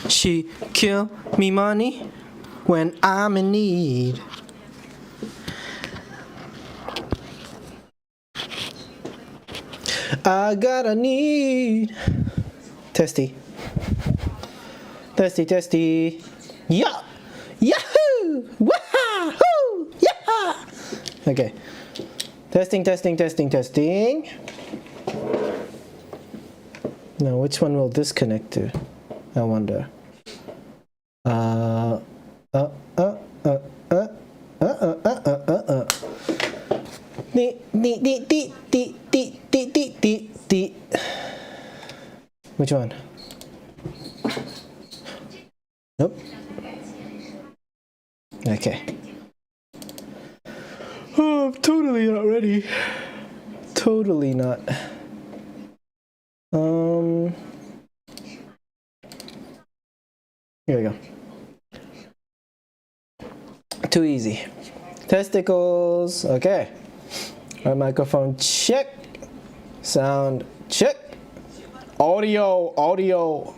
She kill me money when I'm in need. I got a need. Testy. Testy, testy. Yeah. Yahoo! Wahoo! Yeah! Okay. Testing, testing, testing, testing. Now, which one will this connect to? I wonder. Which one? Nope. Okay. Oh, I'm totally not ready. Totally not. Here we go. Too easy. Testicles. Okay. Our microphone check. Sound check. Audio. Audio.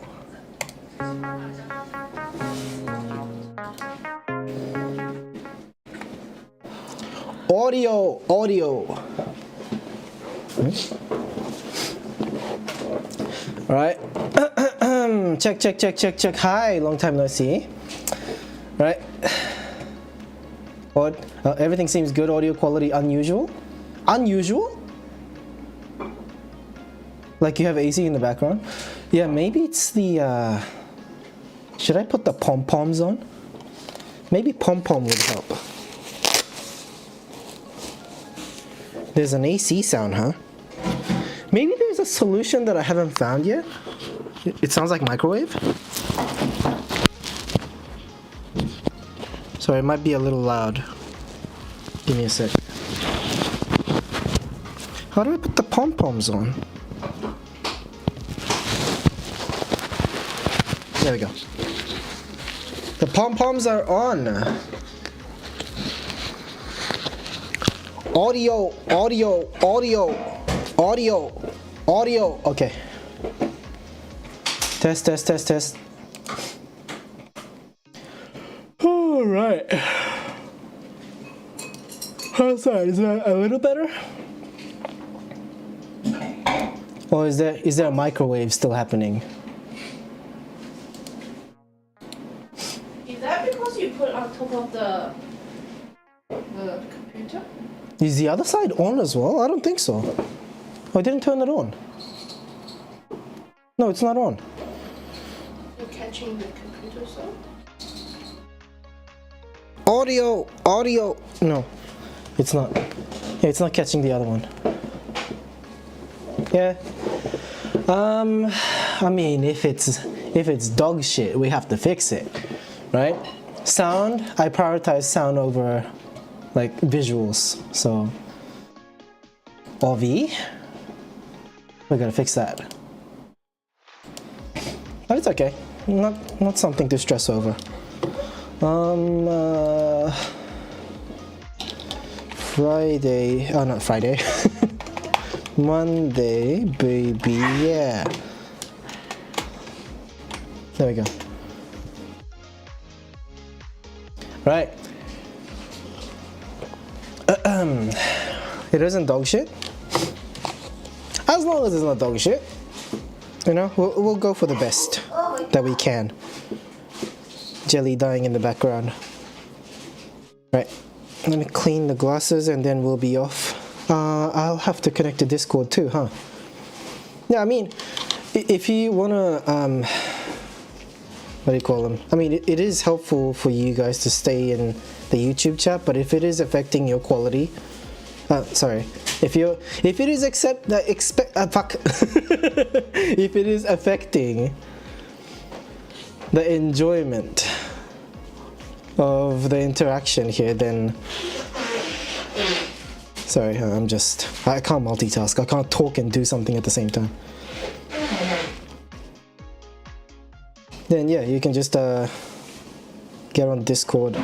All right. Check. Hi, long time no see. All right. Everything seems good. Audio quality unusual. Unusual? Like you have AC in the background? Yeah, maybe it's the. Should I put the pom-poms on? Maybe pom-pom would help. There's an AC sound, huh? Maybe there's a solution that I haven't found yet. It sounds like microwave. Sorry, it might be a little loud. Give me a sec. How do I put the pom-poms on? There we go. The pom-poms are on. Audio. Okay. Test. All right. Oh, sorry. Is that a little better? Or is there a microwave still happening? Is that because you put on top of the computer? Is the other side on as well? I don't think so. Oh, I didn't turn it on. No, it's not on. You're catching the computer sound? Audio. No, it's not. Yeah, it's not catching the other one. Yeah. I mean, if it's dog shit, we have to fix it, right? Sound, I prioritize sound over like visuals. So, OV, we gotta fix that. But it's okay. Not something to stress over. Friday. Oh, not Friday. Monday, baby. Yeah. There we go. Right. It isn't dog shit. As long as it's not dog shit, you know, we'll go for the best that we can. Jelly dying in the background. Right. Let me clean the glasses and then we'll be off. I'll have to connect to Discord too, huh? Yeah, I mean, if you wanna, what do you call them? I mean, it is helpful for you guys to stay in the YouTube chat, but if it is affecting your quality, sorry, if it is if it is affecting the enjoyment of the interaction here, then sorry, I can't multitask. I can't talk and do something at the same time. Then yeah, you can just get on Discord,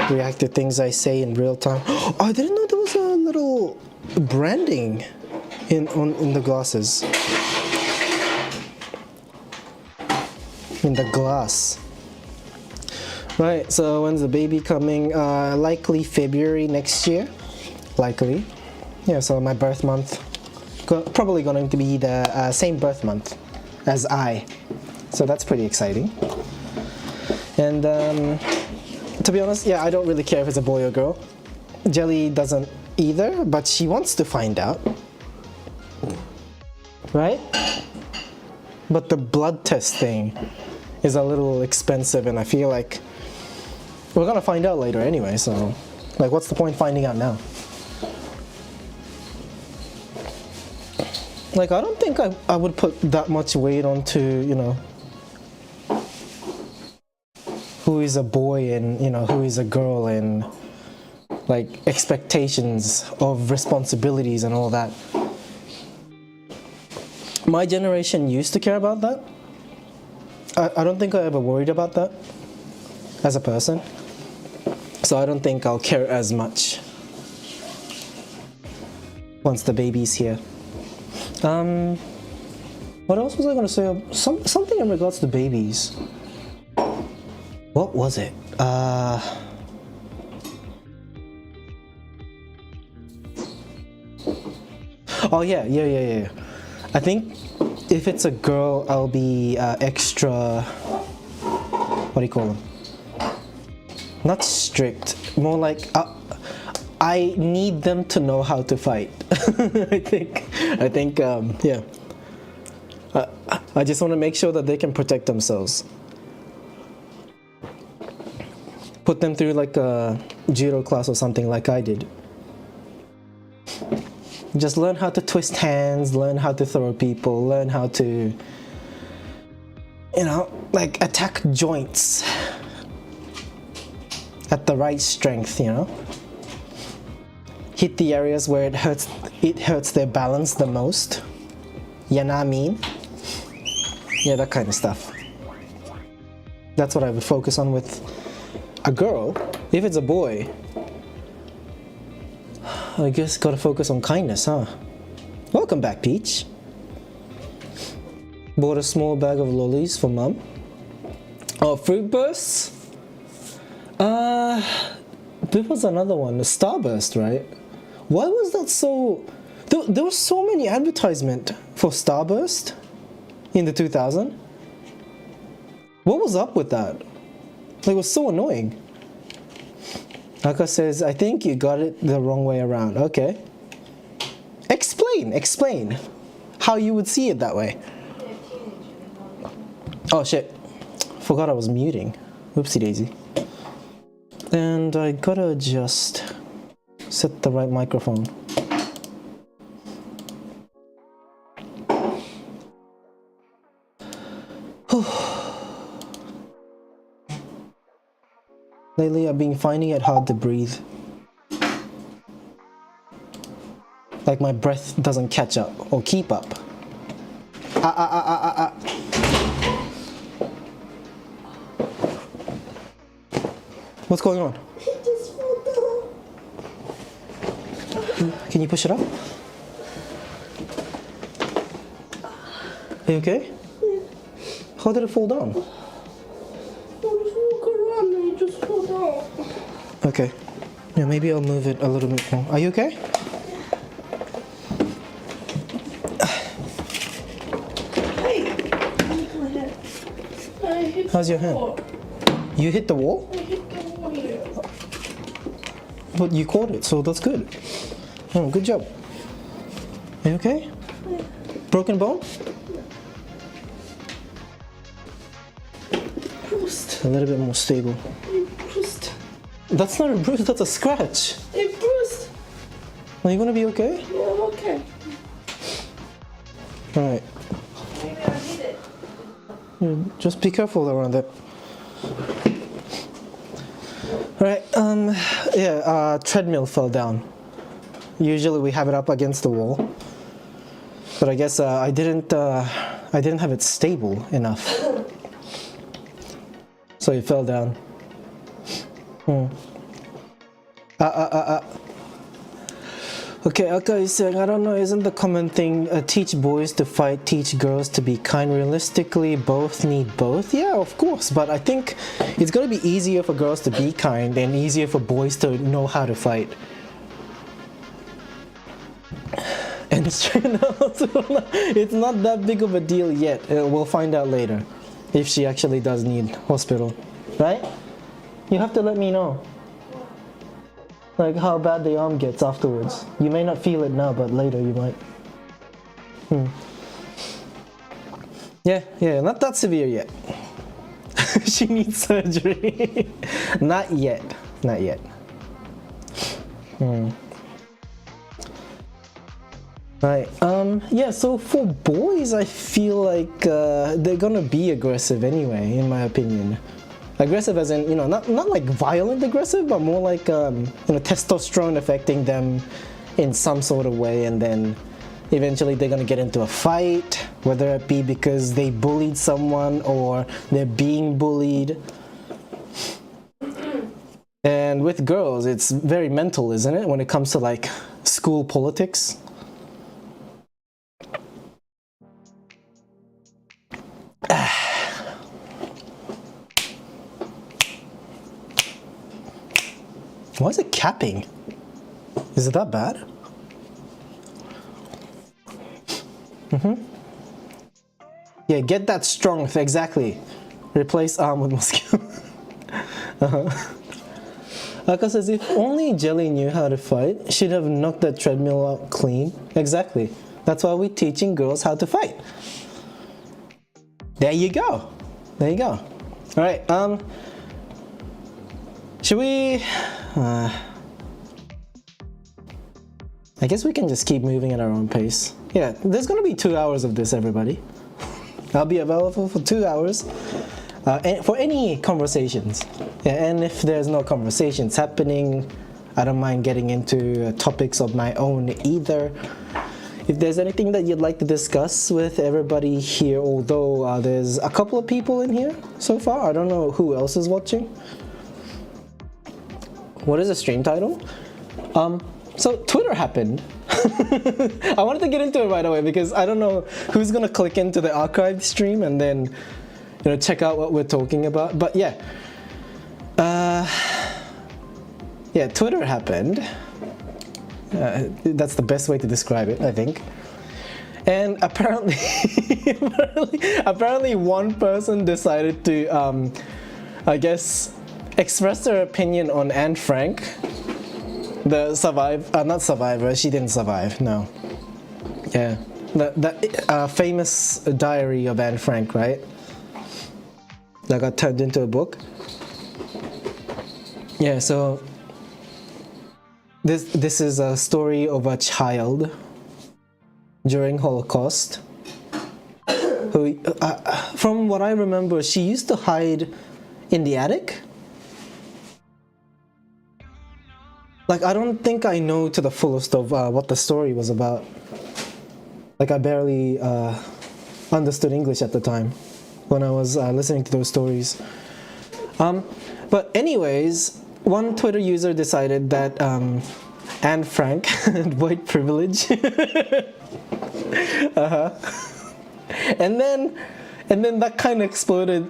react to things I say in real time. Oh, I didn't know there was a little branding in the glasses. in the glass. Right, so when's the baby coming? Likely February next year. Likely. Yeah, so my birth month. Probably going to be the same birth month as I. So that's pretty exciting. And to be honest, yeah, I don't really care if it's a boy or girl. Jelly doesn't either, but she wants to find out. Right? But the blood test thing is a little expensive, and I feel like we're gonna find out later anyway, so like what's the point finding out now? Like, I don't think I would put that much weight onto, you know, who is a boy and, you know, who is a girl, and like expectations of responsibilities and all that. My generation used to care about that. I don't think I ever worried about that as a person. So I don't think I'll care as much once the baby's here. What else was I going to say? Something in regards to babies. What was it? Oh yeah. I think if it's a girl, I'll be extra. What do you call them? Not strict. More like I need them to know how to fight. I think. Yeah. I just want to make sure that they can protect themselves. Put them through like a judo class or something like I did. Just learn how to twist hands, learn how to throw people, learn how to, you know, like attack joints at the right strength, you know. Hit the areas where it hurts their balance the most. You know what I mean? Yeah, that kind of stuff. That's what I would focus on with a girl. If it's a boy, I guess gotta focus on kindness, huh? Welcome back, Peach. Bought a small bag of lollies for Mum. Oh, fruit bursts? There was another one, a Starburst, right? Why was that so... There were so many advertisements for Starburst in the 2000s. What was up with that? Like, it was so annoying. Aka says, I think you got it the wrong way around. Okay. Explain how you would see it that way. Oh shit. Forgot I was muting. Oopsie daisy. And I gotta just set the right microphone. Lately I've been finding it hard to breathe. Like my breath doesn't catch up or keep up. What's going on? It just fell down. Can you push it up? Are you okay? Yeah. How did it fall down? I was walking around and it just fell down. Okay. Yeah, maybe I'll move it a little bit more. Are you okay? Hey! My head. I hit How's your the hand? wall. You hit the wall? I hit the wall here. But you caught it, so that's good. Oh, good job. Are you okay? Yeah. Broken bone? Bruised. A little bit more stable. It bruised. That's not a bruise, that's a scratch. It bruised. Are you gonna be okay? Yeah, I'm okay. Alright. Maybe I hit it. Yeah, just be careful around it. Right, treadmill fell down. Usually we have it up against the wall. But I guess I didn't have it stable enough. So it fell down. Okay, Aka is saying, I don't know, isn't the common thing teach boys to fight, teach girls to be kind? Realistically, both need both? Yeah, of course, but I think it's gonna be easier for girls to be kind and easier for boys to know how to fight. And it's it's not that big of a deal yet. We'll find out later if she actually does need hospital, right? You have to let me know. Like how bad the arm gets afterwards. You may not feel it now, but later you might. Yeah, not that severe yet. She needs surgery. Not yet. Right. Yeah, so for boys, I feel like they're gonna be aggressive anyway, in my opinion. Aggressive as in, not like violent aggressive, but more like, testosterone affecting them in some sort of way, and then eventually they're gonna get into a fight, whether it be because they bullied someone or they're being bullied. And with girls, it's very mental, isn't it, when it comes to like school politics? Why is it capping? Is it that bad? Yeah, get that strength, exactly. Replace arm with muscle. Aka says, if only Jelly knew how to fight, she'd have knocked that treadmill out clean. Exactly. That's why we're teaching girls how to fight. There you go. Alright, should we... I guess we can just keep moving at our own pace. Yeah, there's gonna be 2 hours of this, everybody. I'll be available for 2 hours for any conversations. Yeah, and if there's no conversations happening, I don't mind getting into topics of my own either. If there's anything that you'd like to discuss with everybody here, although there's a couple of people in here so far, I don't know who else is watching. What is the stream title? So Twitter happened. I wanted to get into it right away because I don't know who's gonna click into the archived stream and then check out what we're talking about. But yeah, Twitter happened. That's the best way to describe it, I think. And apparently, apparently one person decided to, I guess, express their opinion on Anne Frank. The not survivor, she didn't survive, no. Yeah, the famous diary of Anne Frank, right? That got turned into a book. Yeah, so this is a story of a child during Holocaust who, from what I remember, she used to hide in the attic. Like, I don't think I know to the fullest of what the story was about. Like, I barely understood English at the time when I was listening to those stories. But anyways, one Twitter user decided that Anne Frank had white privilege. And then that kind of exploded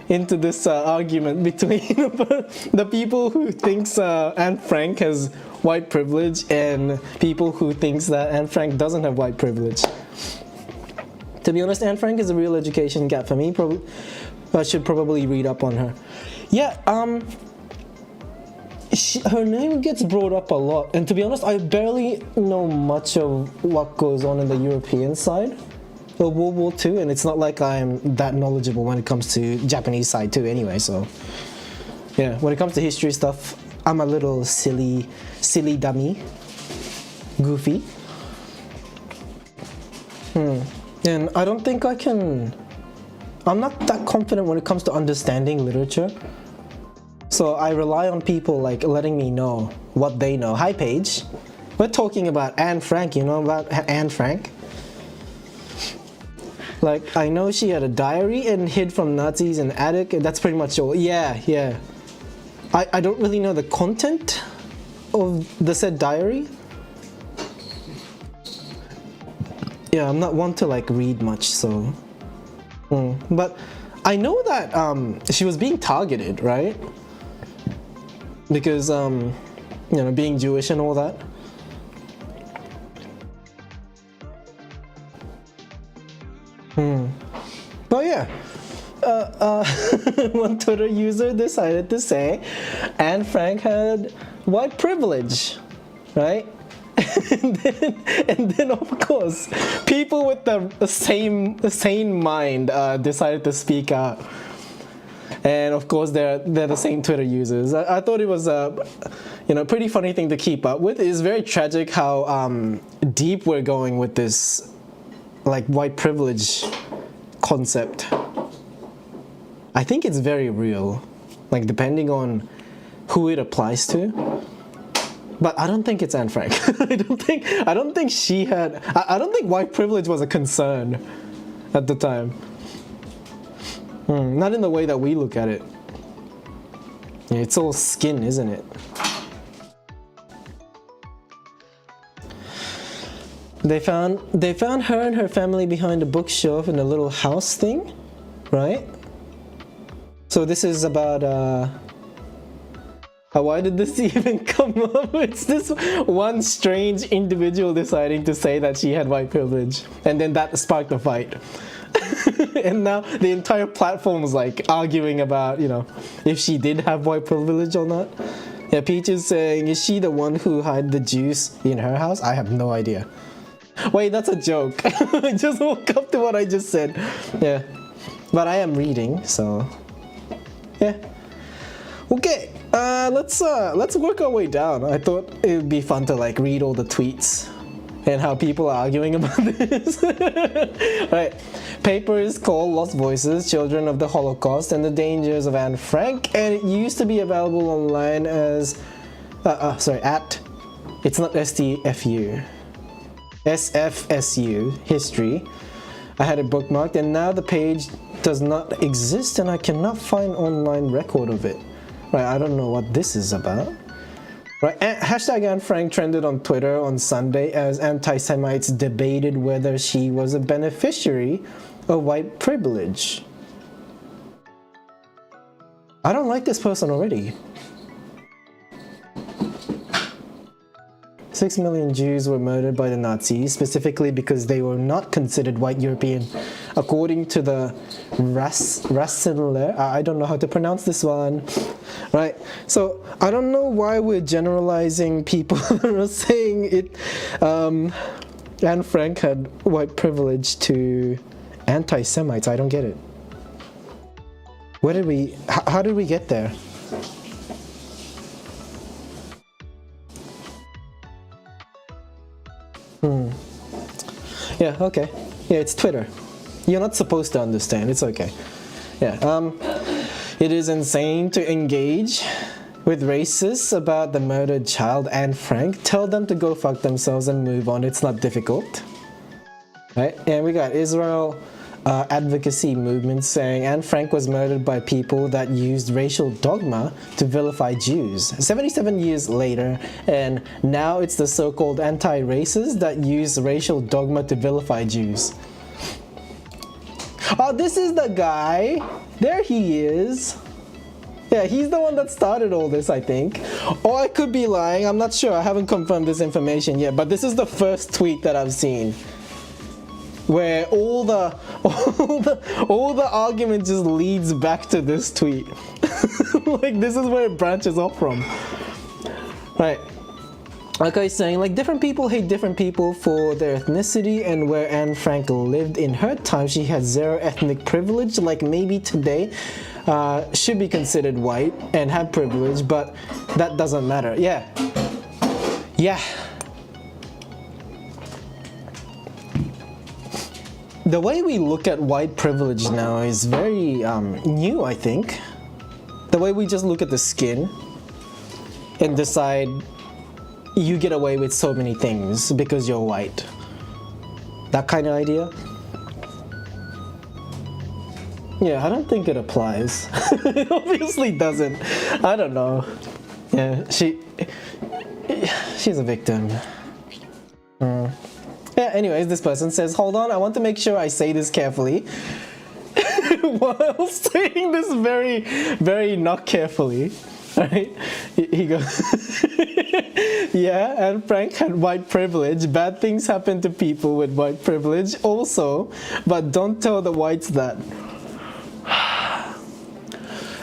into this argument between the people who thinks Anne Frank has white privilege and people who thinks that Anne Frank doesn't have white privilege. To be honest, Anne Frank is a real education gap for me. I should probably read up on her. Yeah, her name gets brought up a lot, and to be honest, I barely know much of what goes on in the European side of World War II, and it's not like I'm that knowledgeable when it comes to Japanese side too anyway, so yeah, when it comes to history stuff, I'm a little silly dummy, goofy. And I don't think I'm not that confident when it comes to understanding literature. So I rely on people like letting me know what they know. Hi Paige, we're talking about Anne Frank, you know about Anne Frank? Like, I know she had a diary and hid from Nazis in the attic, that's pretty much all. Yeah. I don't really know the content of the said diary. yeah, I'm not one to like read much, so. But I know that she was being targeted, right? Because being Jewish and all that. But yeah, one Twitter user decided to say Anne Frank had white privilege, right? and then of course, people with the same mind decided to speak out. And of course, they're the same Twitter users. I thought it was a pretty funny thing to keep up with. It's very tragic how deep we're going with this like white privilege concept. I think it's very real, like depending on who it applies to. But I don't think it's Anne Frank. I don't think she had. I don't think white privilege was a concern at the time. Not in the way that we look at it. Yeah, it's all skin, isn't it? They found her and her family behind a bookshelf in a little house thing, right? So this is about why did this even come up? It's this one strange individual deciding to say that she had white privilege, and then that sparked a fight. And now the entire platform was like arguing about, if she did have white privilege or not. Yeah, Peach is saying, is she the one who hid the juice in her house? I have no idea. Wait, that's a joke. I just woke up to what I just said. Yeah, but I am reading, so yeah. Okay, let's work our way down. I thought it would be fun to like read all the tweets and how people are arguing about this. Right. Paper is called Lost Voices, Children of the Holocaust and the Dangers of Anne Frank, and it used to be available online as it's not STFU. SFSU history. I had it bookmarked, and now the page does not exist and I cannot find online record of it. Right, I don't know what this is about. Right, hashtag Anne Frank trended on Twitter on Sunday as anti-Semites debated whether she was a beneficiary of white privilege. I don't like this person already. 6 million Jews were murdered by the Nazis, specifically because they were not considered white European. According to the Rassenler, I don't know how to pronounce this one. Right, so I don't know why we're generalizing people that are saying it. Anne Frank had white privilege to anti-Semites. I don't get it. How did we get there? Yeah, okay. Yeah, it's Twitter. You're not supposed to understand. It's okay. Yeah, it is insane to engage with racists about the murdered child Anne Frank. Tell them to go fuck themselves and move on. It's not difficult. Right? And we got Israel advocacy movement saying Anne Frank was murdered by people that used racial dogma to vilify Jews. 77 years later, and now it's the so-called anti-racists that use racial dogma to vilify Jews. Oh, this is the guy. There he is. Yeah, he's the one that started all this, I think. Or I could be lying. I'm not sure. I haven't confirmed this information yet, but this is the first tweet that I've seen where all the argument just leads back to this tweet. Like, this is where it branches off from. Right. Like I was saying, like, different people hate different people for their ethnicity, and where Anne Frank lived in her time, she had zero ethnic privilege. Like, maybe today should be considered white and have privilege, but that doesn't matter. Yeah. The way we look at white privilege now is very new, I think. The way we just look at the skin and decide you get away with so many things because you're white. That kind of idea. Yeah, I don't think it applies. It obviously doesn't. I don't know. Yeah, she's a victim. Yeah, anyways, this person says, hold on, I want to make sure I say this carefully. While saying this very, very not carefully. Right? He goes, yeah, and Frank had white privilege. Bad things happen to people with white privilege also, but don't tell the whites that.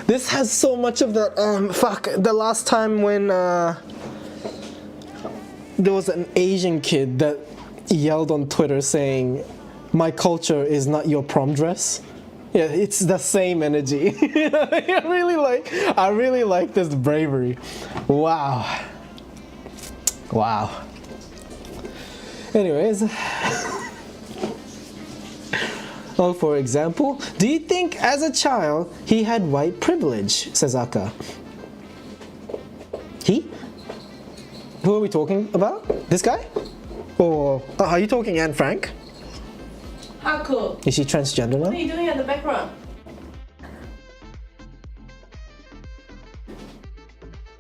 This has so much of that, the last time when there was an Asian kid that yelled on Twitter saying, my culture is not your prom dress. Yeah, it's the same energy. I really like this bravery. Wow. Anyways. Oh, for example, do you think as a child he had white privilege? Says Aka. He? Who are we talking about? This guy? Or are you talking Anne Frank? How cool. Is she transgender now? What are you doing in the background?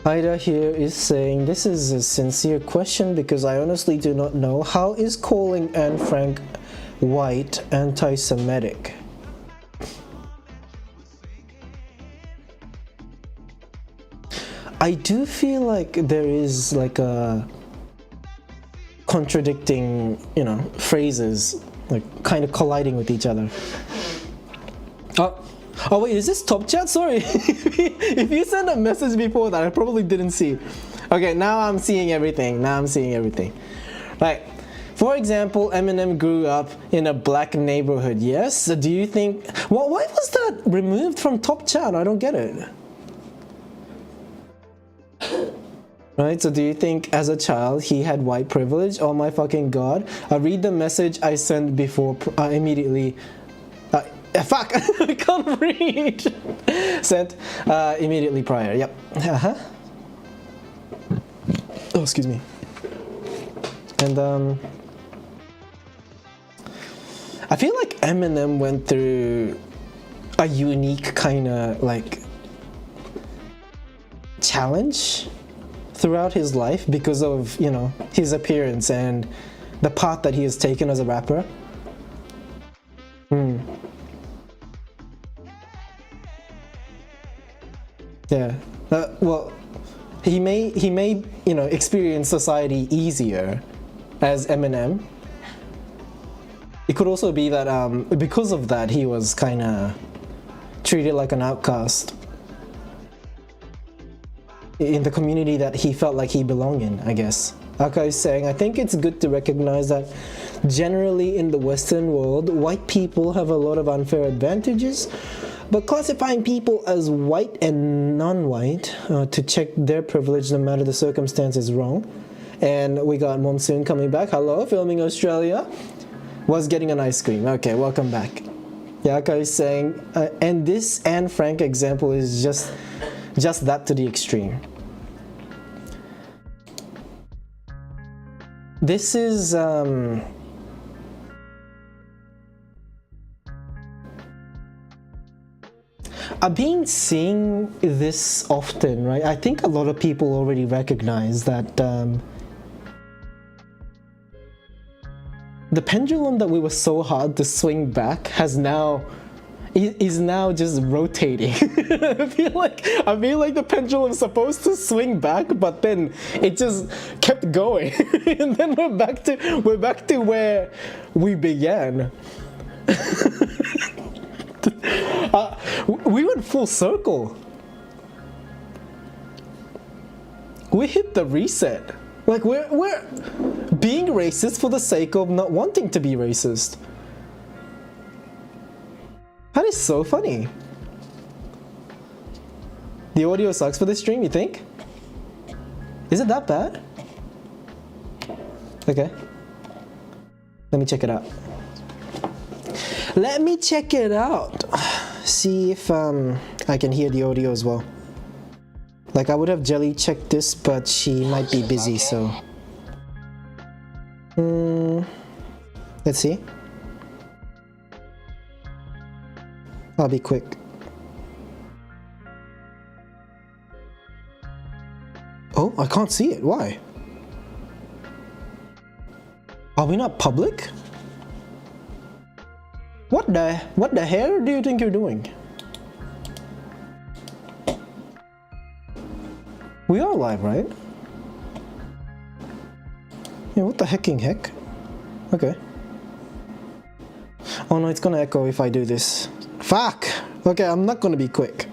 Ida here is saying, this is a sincere question because I honestly do not know. How is calling Anne Frank white anti-Semitic? I do feel like there is like a contradicting, phrases, like kind of colliding with each other. Oh wait, is this top chat? Sorry. If you sent a message before that, I probably didn't see. Okay, now I'm seeing everything. Right. For example, Eminem grew up in a black neighborhood. Yes? Do you think... why was that removed from top chat? I don't get it. Right, so do you think as a child he had white privilege? Oh my fucking god. I read the message I sent before immediately. Fuck! I can't read! Sent immediately prior. Yep. Oh, excuse me. And I feel like Eminem went through a unique kind of like challenge throughout his life because of, his appearance and the path that he has taken as a rapper. Yeah. Well, he may experience society easier as Eminem. It could also be that because of that he was kind of treated like an outcast in the community that he felt like he belonged in, I guess. Aka is saying, I think it's good to recognize that generally in the Western world, white people have a lot of unfair advantages, but classifying people as white and non-white to check their privilege no matter the circumstance is wrong. And we got Monsoon coming back. Hello, filming Australia. Was getting an ice cream. Okay, welcome back. Aka is saying, and this Anne Frank example is just that to the extreme. This is I've been seeing this often, right? I think a lot of people already recognize that the pendulum that we were so hard to swing back is now just rotating. I feel like the pendulum's supposed to swing back, but then it just kept going, and then we're back to where we began. We went full circle. We hit the reset. Like we're being racist for the sake of not wanting to be racist. That is so funny. The audio sucks for this stream, you think? Is it that bad? Okay. Let me check it out. See if I can hear the audio as well. Like I would have Jelly checked this, but she might be busy, so... Let's see. I'll be quick. Oh, I can't see it. Why? Are we not public? What the hell do you think you're doing? We are live, right? Yeah, what the hecking heck? Okay. Oh no, it's gonna echo if I do this. Fuck! Okay, I'm not gonna be quick.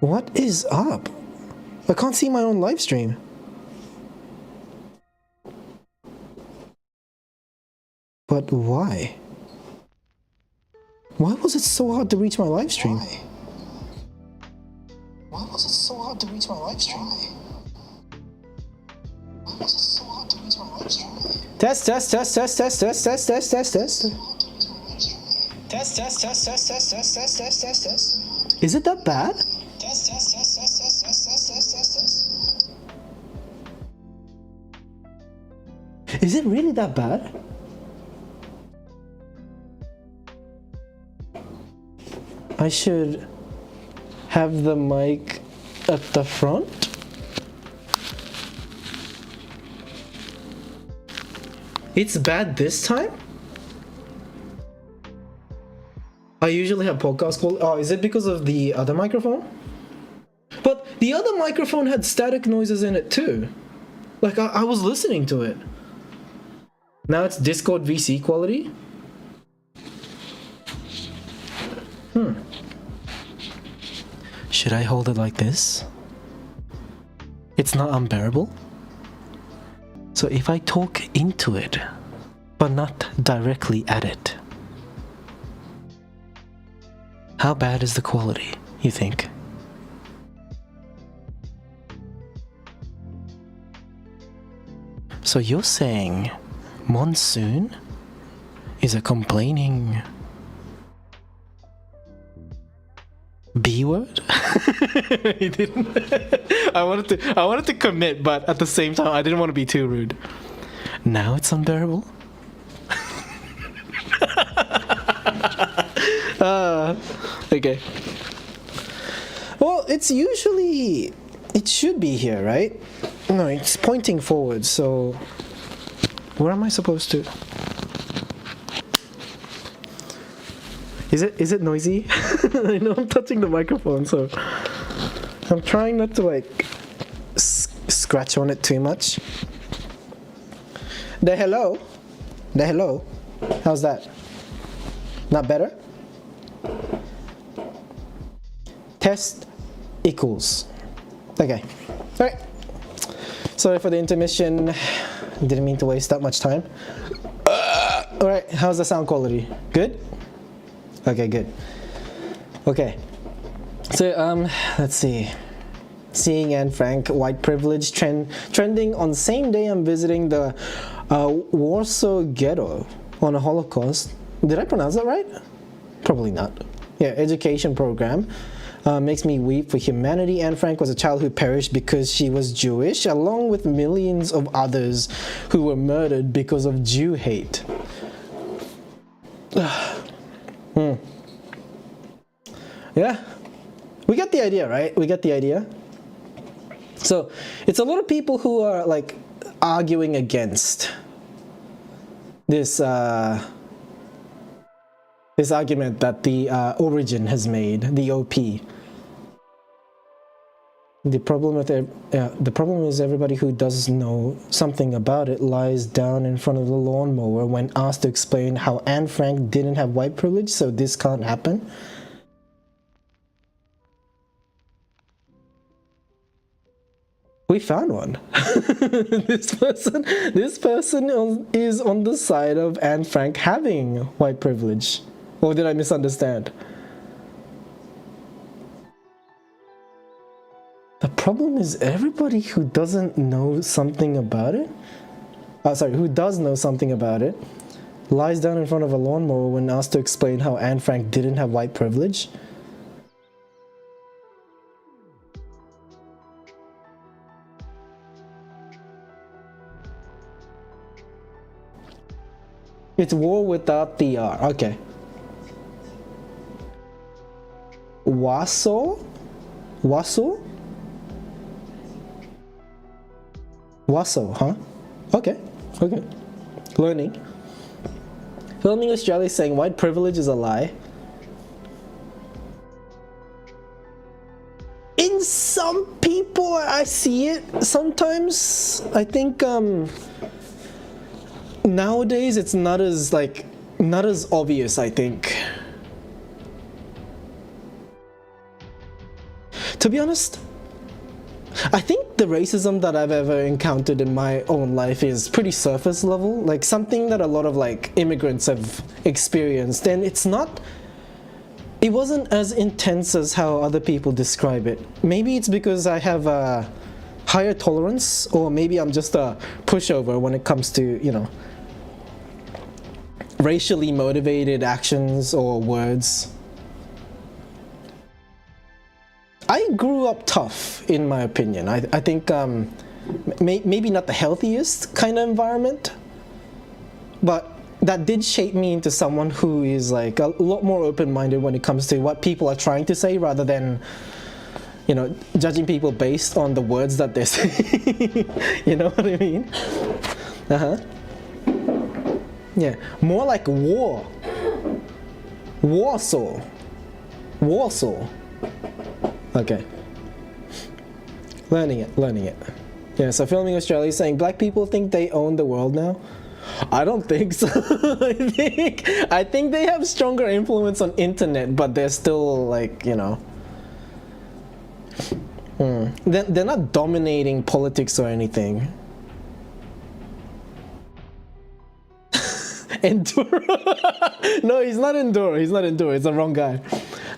What is up? I can't see my own live stream. But why? Why was it so hard to reach my live stream? Why was it so hard to reach my live stream? Why was it so hard to reach my live stream? Test. Test. Is it that bad? Test. Is it really that bad? I should have the mic at the front. It's bad this time? I usually have podcast quality. Oh, is it because of the other microphone? But the other microphone had static noises in it too. Like I was listening to it. Now it's Discord VC quality? Should I hold it like this? It's not unbearable. So if I talk into it, but not directly at it, how bad is the quality, you think? So you're saying Monsoon is a complaining B word? He didn't. I wanted to commit, but at the same time I didn't want to be too rude. Now it's unbearable. Okay. Well, it should be here, right? No, it's pointing forward, so where am I supposed to? Is it noisy? I know I'm touching the microphone, so I'm trying not to like scratch on it too much. The hello? How's that? Not better? Test equals. Okay. Alright. Sorry for the intermission. Didn't mean to waste that much time. Alright, how's the sound quality? Good? Okay, good. Okay. So, let's see. Seeing Anne Frank, white privilege trending on the same day I'm visiting the Warsaw Ghetto on a Holocaust. Did I pronounce that right? Probably not. Yeah, education program. Makes me weep for humanity. Anne Frank was a child who perished because she was Jewish, along with millions of others who were murdered because of Jew hate. Yeah, we get the idea, right? We get the idea. So it's a lot of people who are like arguing against this this argument that the Origin has made, the OP. The problem is everybody who does know something about it lies down in front of the lawnmower when asked to explain how Anne Frank didn't have white privilege, so this can't happen. We found one. This person is on the side of Anne Frank having white privilege. Or did I misunderstand? The problem is everybody who doesn't know something about it, who does know something about it, lies down in front of a lawnmower when asked to explain how Anne Frank didn't have white privilege. It's war without the R. Okay. Warsaw? Warsaw? Waso, huh? Okay. Learning. Filming Australia saying white privilege is a lie. In some people, I see it sometimes. I think nowadays it's not as obvious, I think. To be honest, I think the racism that I've ever encountered in my own life is pretty surface level, like something that a lot of immigrants have experienced, and it wasn't as intense as how other people describe it. Maybe it's because I have a higher tolerance, or maybe I'm just a pushover when it comes to, racially motivated actions or words. I grew up tough, in my opinion. I think maybe not the healthiest kind of environment, but that did shape me into someone who is a lot more open-minded when it comes to what people are trying to say, rather than judging people based on the words that they're saying. You know what I mean? Yeah, more like war. Warsaw. Okay. Learning it. Yeah, so Filming Australia is saying black people think they own the world now. I don't think so. I think they have stronger influence on internet, but they're still they're not dominating politics or anything. Enduro. No, he's not Enduro. It's the wrong guy.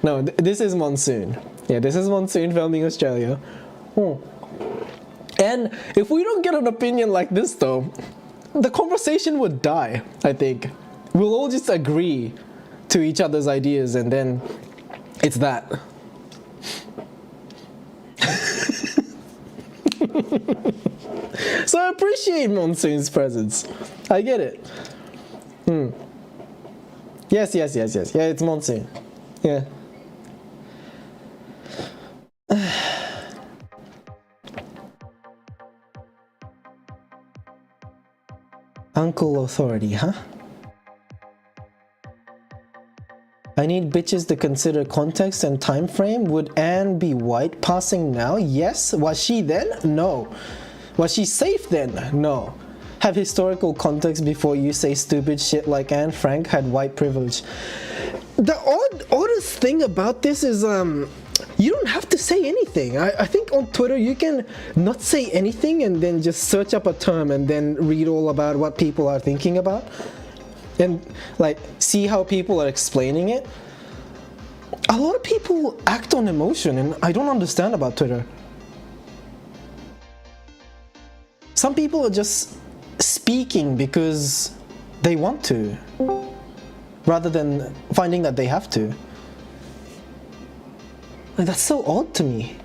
No, this is Monsoon. Yeah, this is Monsoon Filming Australia. And if we don't get an opinion like this though, the conversation would die, I think. We'll all just agree to each other's ideas, and then it's that. So I appreciate Monsoon's presence. I get it. Yes. Yeah, it's Monsoon. Yeah. Uncle authority, huh? I need bitches to consider context and time frame. Would Anne be white passing now? Yes. Was she then? No. Was she safe then? No. Have historical context before you say stupid shit like Anne Frank had white privilege. The oddest thing about this is you don't have to say anything. I think on Twitter you can not say anything and then just search up a term and then read all about what people are thinking about and see how people are explaining it. A lot of people act on emotion, and I don't understand about Twitter. Some people are just speaking because they want to, rather than finding that they have to. That's so odd to me.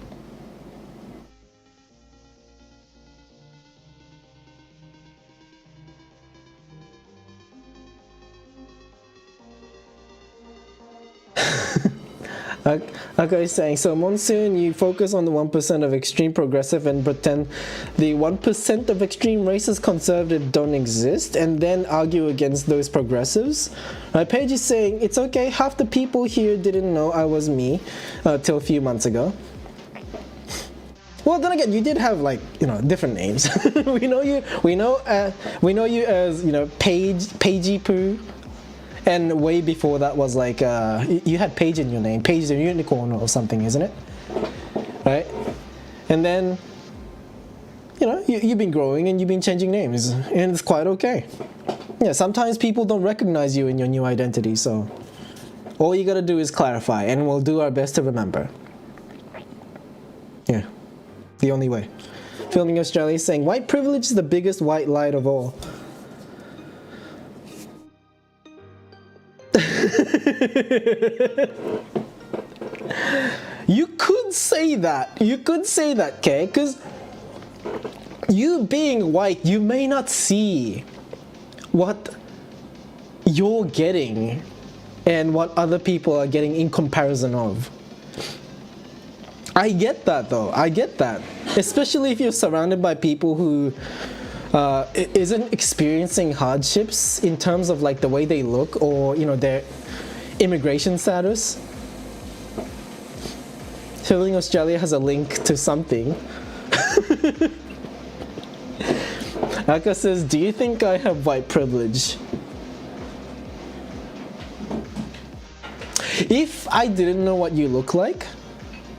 Okay, saying, so Monsoon, you focus on the 1% of extreme progressive and pretend the 1% of extreme racist conservative don't exist, and then argue against those progressives. Paige is saying, it's okay, half the people here didn't know I was me till a few months ago. Well, then again, you did have different names. we know you as Paigey Poo. And way before that was you had Paige in your name, Paige the Unicorn or something, isn't it? Right? And then, you've been growing and you've been changing names, and it's quite okay. Yeah, sometimes people don't recognize you in your new identity, so all you gotta do is clarify, and we'll do our best to remember. Yeah, the only way. Filming Australia is saying, white privilege is the biggest white lie of all. You could say that, okay? Because you being white, you may not see what you're getting and what other people are getting in comparison of. I get that though. I get that. Especially if you're surrounded by people who isn't experiencing hardships in terms of like the way they look or their immigration status. Filling Australia has a link to something. Aka says, do you think I have white privilege? If I didn't know what you look like,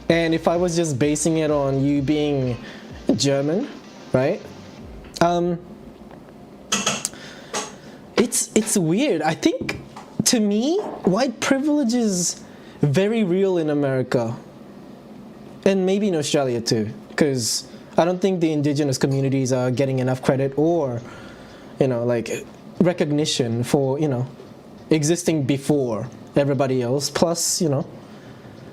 and if I was just basing it on you being German, right? It's weird. I think, to me, white privilege is very real in America. And maybe in Australia too, because I don't think the indigenous communities are getting enough credit or, like recognition for, existing before everybody else. Plus,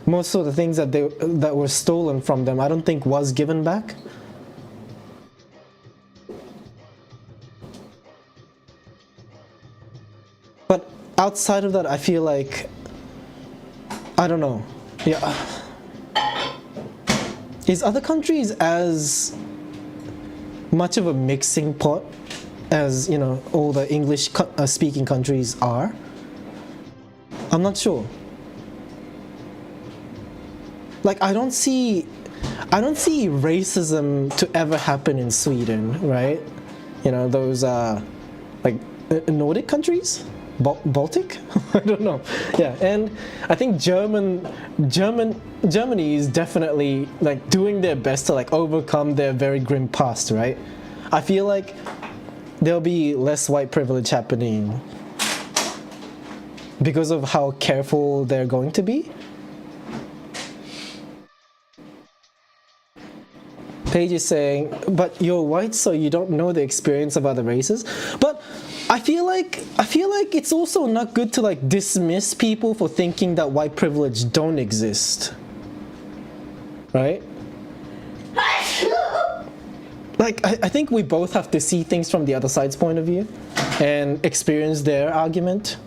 most of the things that were stolen from them, I don't think was given back. But outside of that, I feel like, I don't know. Yeah. Is other countries as much of a mixing pot as, all the English speaking countries are? I'm not sure. Like, I don't see racism to ever happen in Sweden, right? Those like Nordic countries? Baltic? I don't know. Yeah, and I think Germany is definitely like doing their best to like overcome their very grim past, right? I feel like there'll be less white privilege happening because of how careful they're going to be. Paige is saying, but you're white, so you don't know the experience of other races. But I feel like it's also not good to like dismiss people for thinking that white privilege don't exist. Right? Like, I think we both have to see things from the other side's point of view and experience their argument.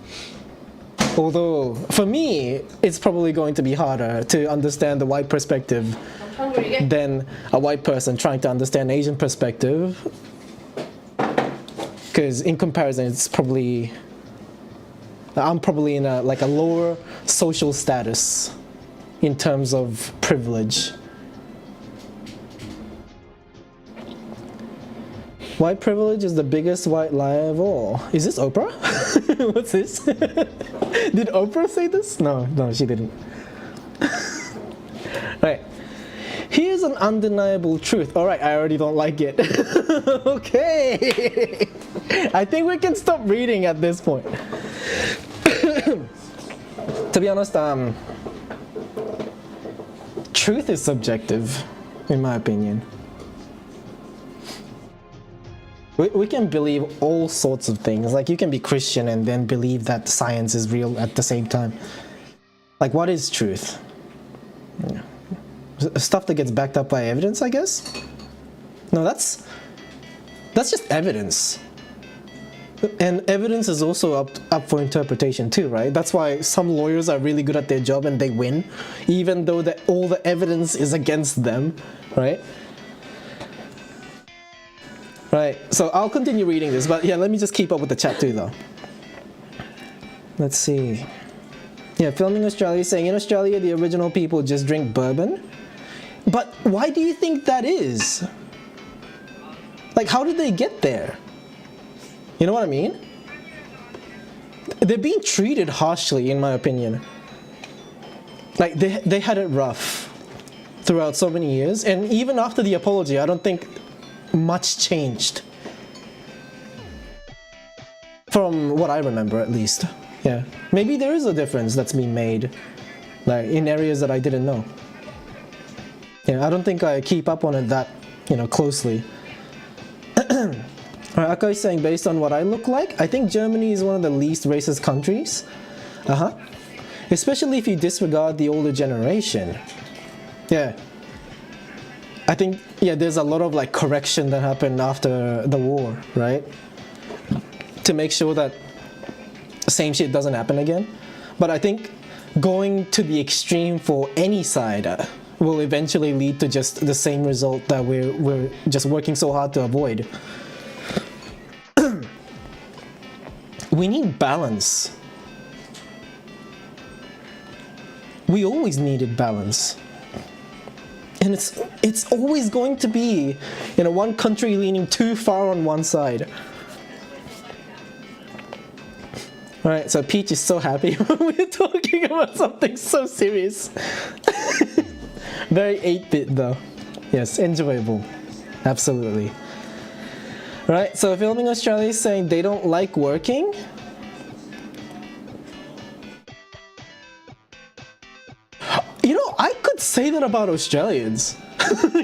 Although, for me, it's probably going to be harder to understand the white perspective than a white person trying to understand Asian perspective. Because in comparison, I'm probably in a lower social status in terms of privilege. White privilege is the biggest white lie of all. Is this Oprah? What's this? Did Oprah say this? No, she didn't. Right. Here's an undeniable truth. Alright, I already don't like it. Okay. I think we can stop reading at this point. To be honest, truth is subjective, in my opinion. We can believe all sorts of things. Like, you can be Christian and then believe that science is real at the same time. Like, what is truth? Yeah. Stuff that gets backed up by evidence, I guess? No, that's just evidence. And evidence is also up for interpretation too, right? That's why some lawyers are really good at their job and they win, even though all the evidence is against them, right? Right, so I'll continue reading this, but yeah, let me just keep up with the chat too though. Let's see. Yeah, Filming Australia is saying, in Australia, the original people just drink bourbon. But why do you think that is? Like, how did they get there? You know what I mean? They're being treated harshly, in my opinion. Like, they had it rough throughout so many years, and even after the apology, I don't think much changed. From what I remember, at least. Yeah. Maybe there is a difference that's been made, like, in areas that I didn't know. Yeah, I don't think I keep up on it that, closely. Aka is saying, based on what I look like, I think Germany is one of the least racist countries. Especially if you disregard the older generation. Yeah. I think, there's a lot of like correction that happened after the war, right? To make sure that the same shit doesn't happen again. But I think going to the extreme for any side, will eventually lead to just the same result that we're just working so hard to avoid. We need balance. We always needed balance. And it's always going to be, one country leaning too far on one side. Alright, so Peach is so happy when we're talking about something so serious. Very 8-bit though. Yes, enjoyable. Absolutely. Right, so Filming Australia is saying they don't like working. I could say that about Australians.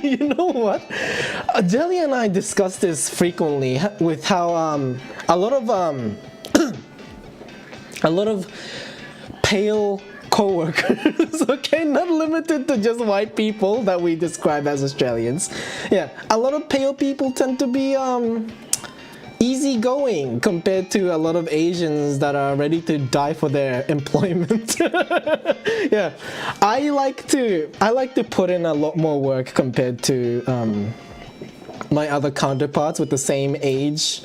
You know what? Jelly and I discuss this frequently with how a lot of pale co-workers, okay, not limited to just white people that we describe as Australians. Yeah, a lot of pale people tend to be easygoing compared to a lot of Asians that are ready to die for their employment. Yeah, I like to put in a lot more work compared to my other counterparts with the same age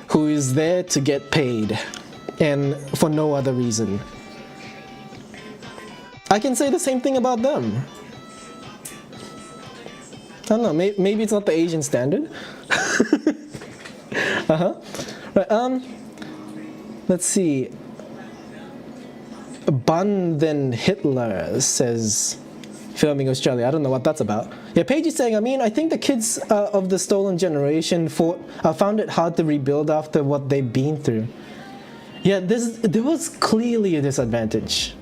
who is there to get paid and for no other reason. I can say the same thing about them. I don't know, maybe it's not the Asian standard. Right, let's see. Bun then Hitler says, Filming Australia. I don't know what that's about. Yeah, Paige is saying, I think the kids of the stolen generation found it hard to rebuild after what they've been through. Yeah, there was clearly a disadvantage.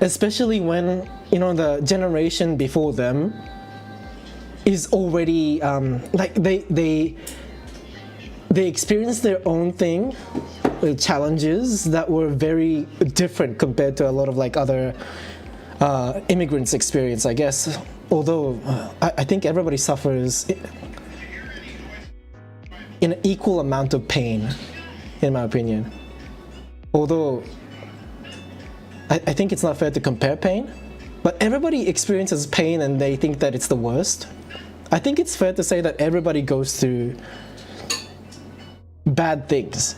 Especially when, the generation before them is already, like they experienced their own thing, challenges that were very different compared to a lot of like other immigrants' experience, I guess. Although I think everybody suffers in an equal amount of pain, in my opinion. Although I think it's not fair to compare pain, but everybody experiences pain and they think that it's the worst. I think it's fair to say that everybody goes through bad things.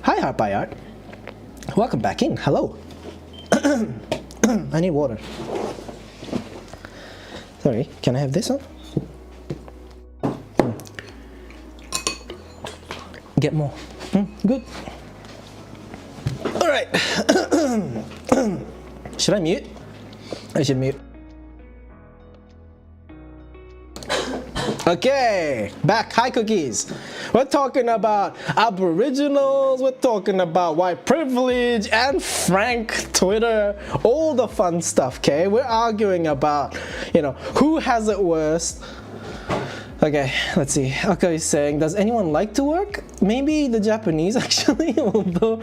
Hi, Heart by Art. Welcome back in. Hello. I need water. Sorry, can I have this one? Get more. Good. All right. Should I mute? I should mute. Okay, back. Hi, cookies. We're talking about Aboriginals, we're talking about white privilege and Frank Twitter, all the fun stuff, okay? We're arguing about, who has it worse. Okay, let's see. Okay, is saying, does anyone like to work? Maybe the Japanese, actually, although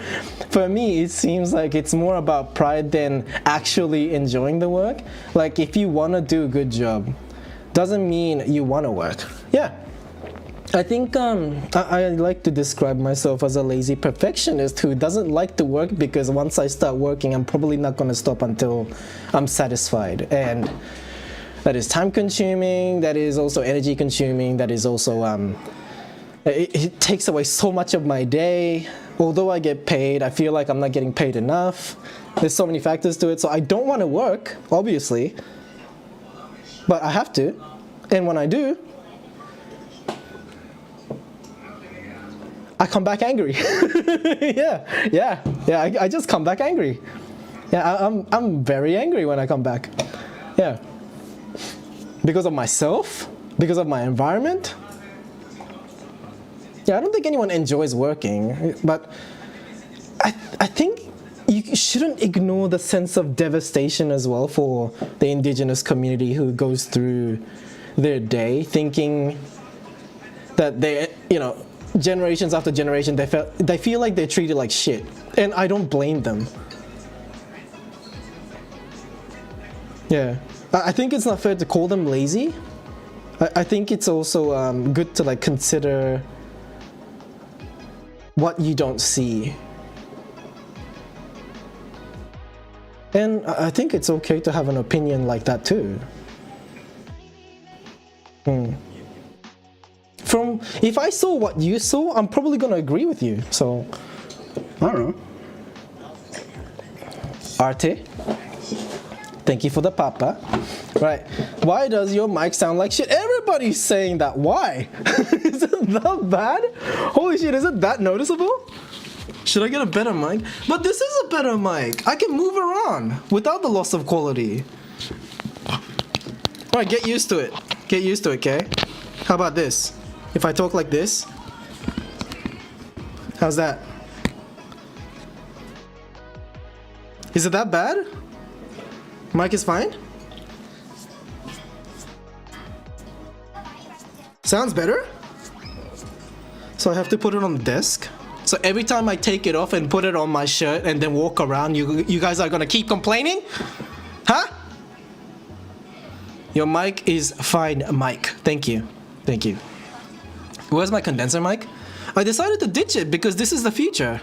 for me it seems like it's more about pride than actually enjoying the work. Like, if you want to do a good job, doesn't mean you want to work. Yeah. I think I like to describe myself as a lazy perfectionist who doesn't like to work because once I start working, I'm probably not going to stop until I'm satisfied. And that is time consuming, that is also energy consuming, that is also, it takes away so much of my day. Although I get paid, I feel like I'm not getting paid enough. There's so many factors to it, so I don't want to work, obviously. But I have to, and when I do, I come back angry. Yeah. I just come back angry. Yeah, I'm very angry when I come back. Yeah, because of myself, because of my environment. Yeah, I don't think anyone enjoys working, but I think you shouldn't ignore the sense of devastation as well for the indigenous community who goes through their day thinking that they, generations after generation, they feel like they're treated like shit. And I don't blame them. Yeah. I think it's not fair to call them lazy. I think it's also good to consider what you don't see. And I think it's okay to have an opinion like that too. From if I saw what you saw, I'm probably gonna agree with you. So I don't know. Arte, thank you for the papa. Right. Why does your mic sound like shit? Everybody's saying that. Why? Is it that bad? Holy shit, is it that noticeable? Should I get a better mic? But this is a better mic. I can move around without the loss of quality. Alright, get used to it. Get used to it, okay? How about this? If I talk like this? How's that? Is it that bad? Mic is fine? Sounds better? So I have to put it on the desk? So every time I take it off and put it on my shirt and then walk around, you guys are gonna keep complaining? Huh? Your mic is fine, Mike. Thank you. Thank you. Where's my condenser mic? I decided to ditch it because this is the future.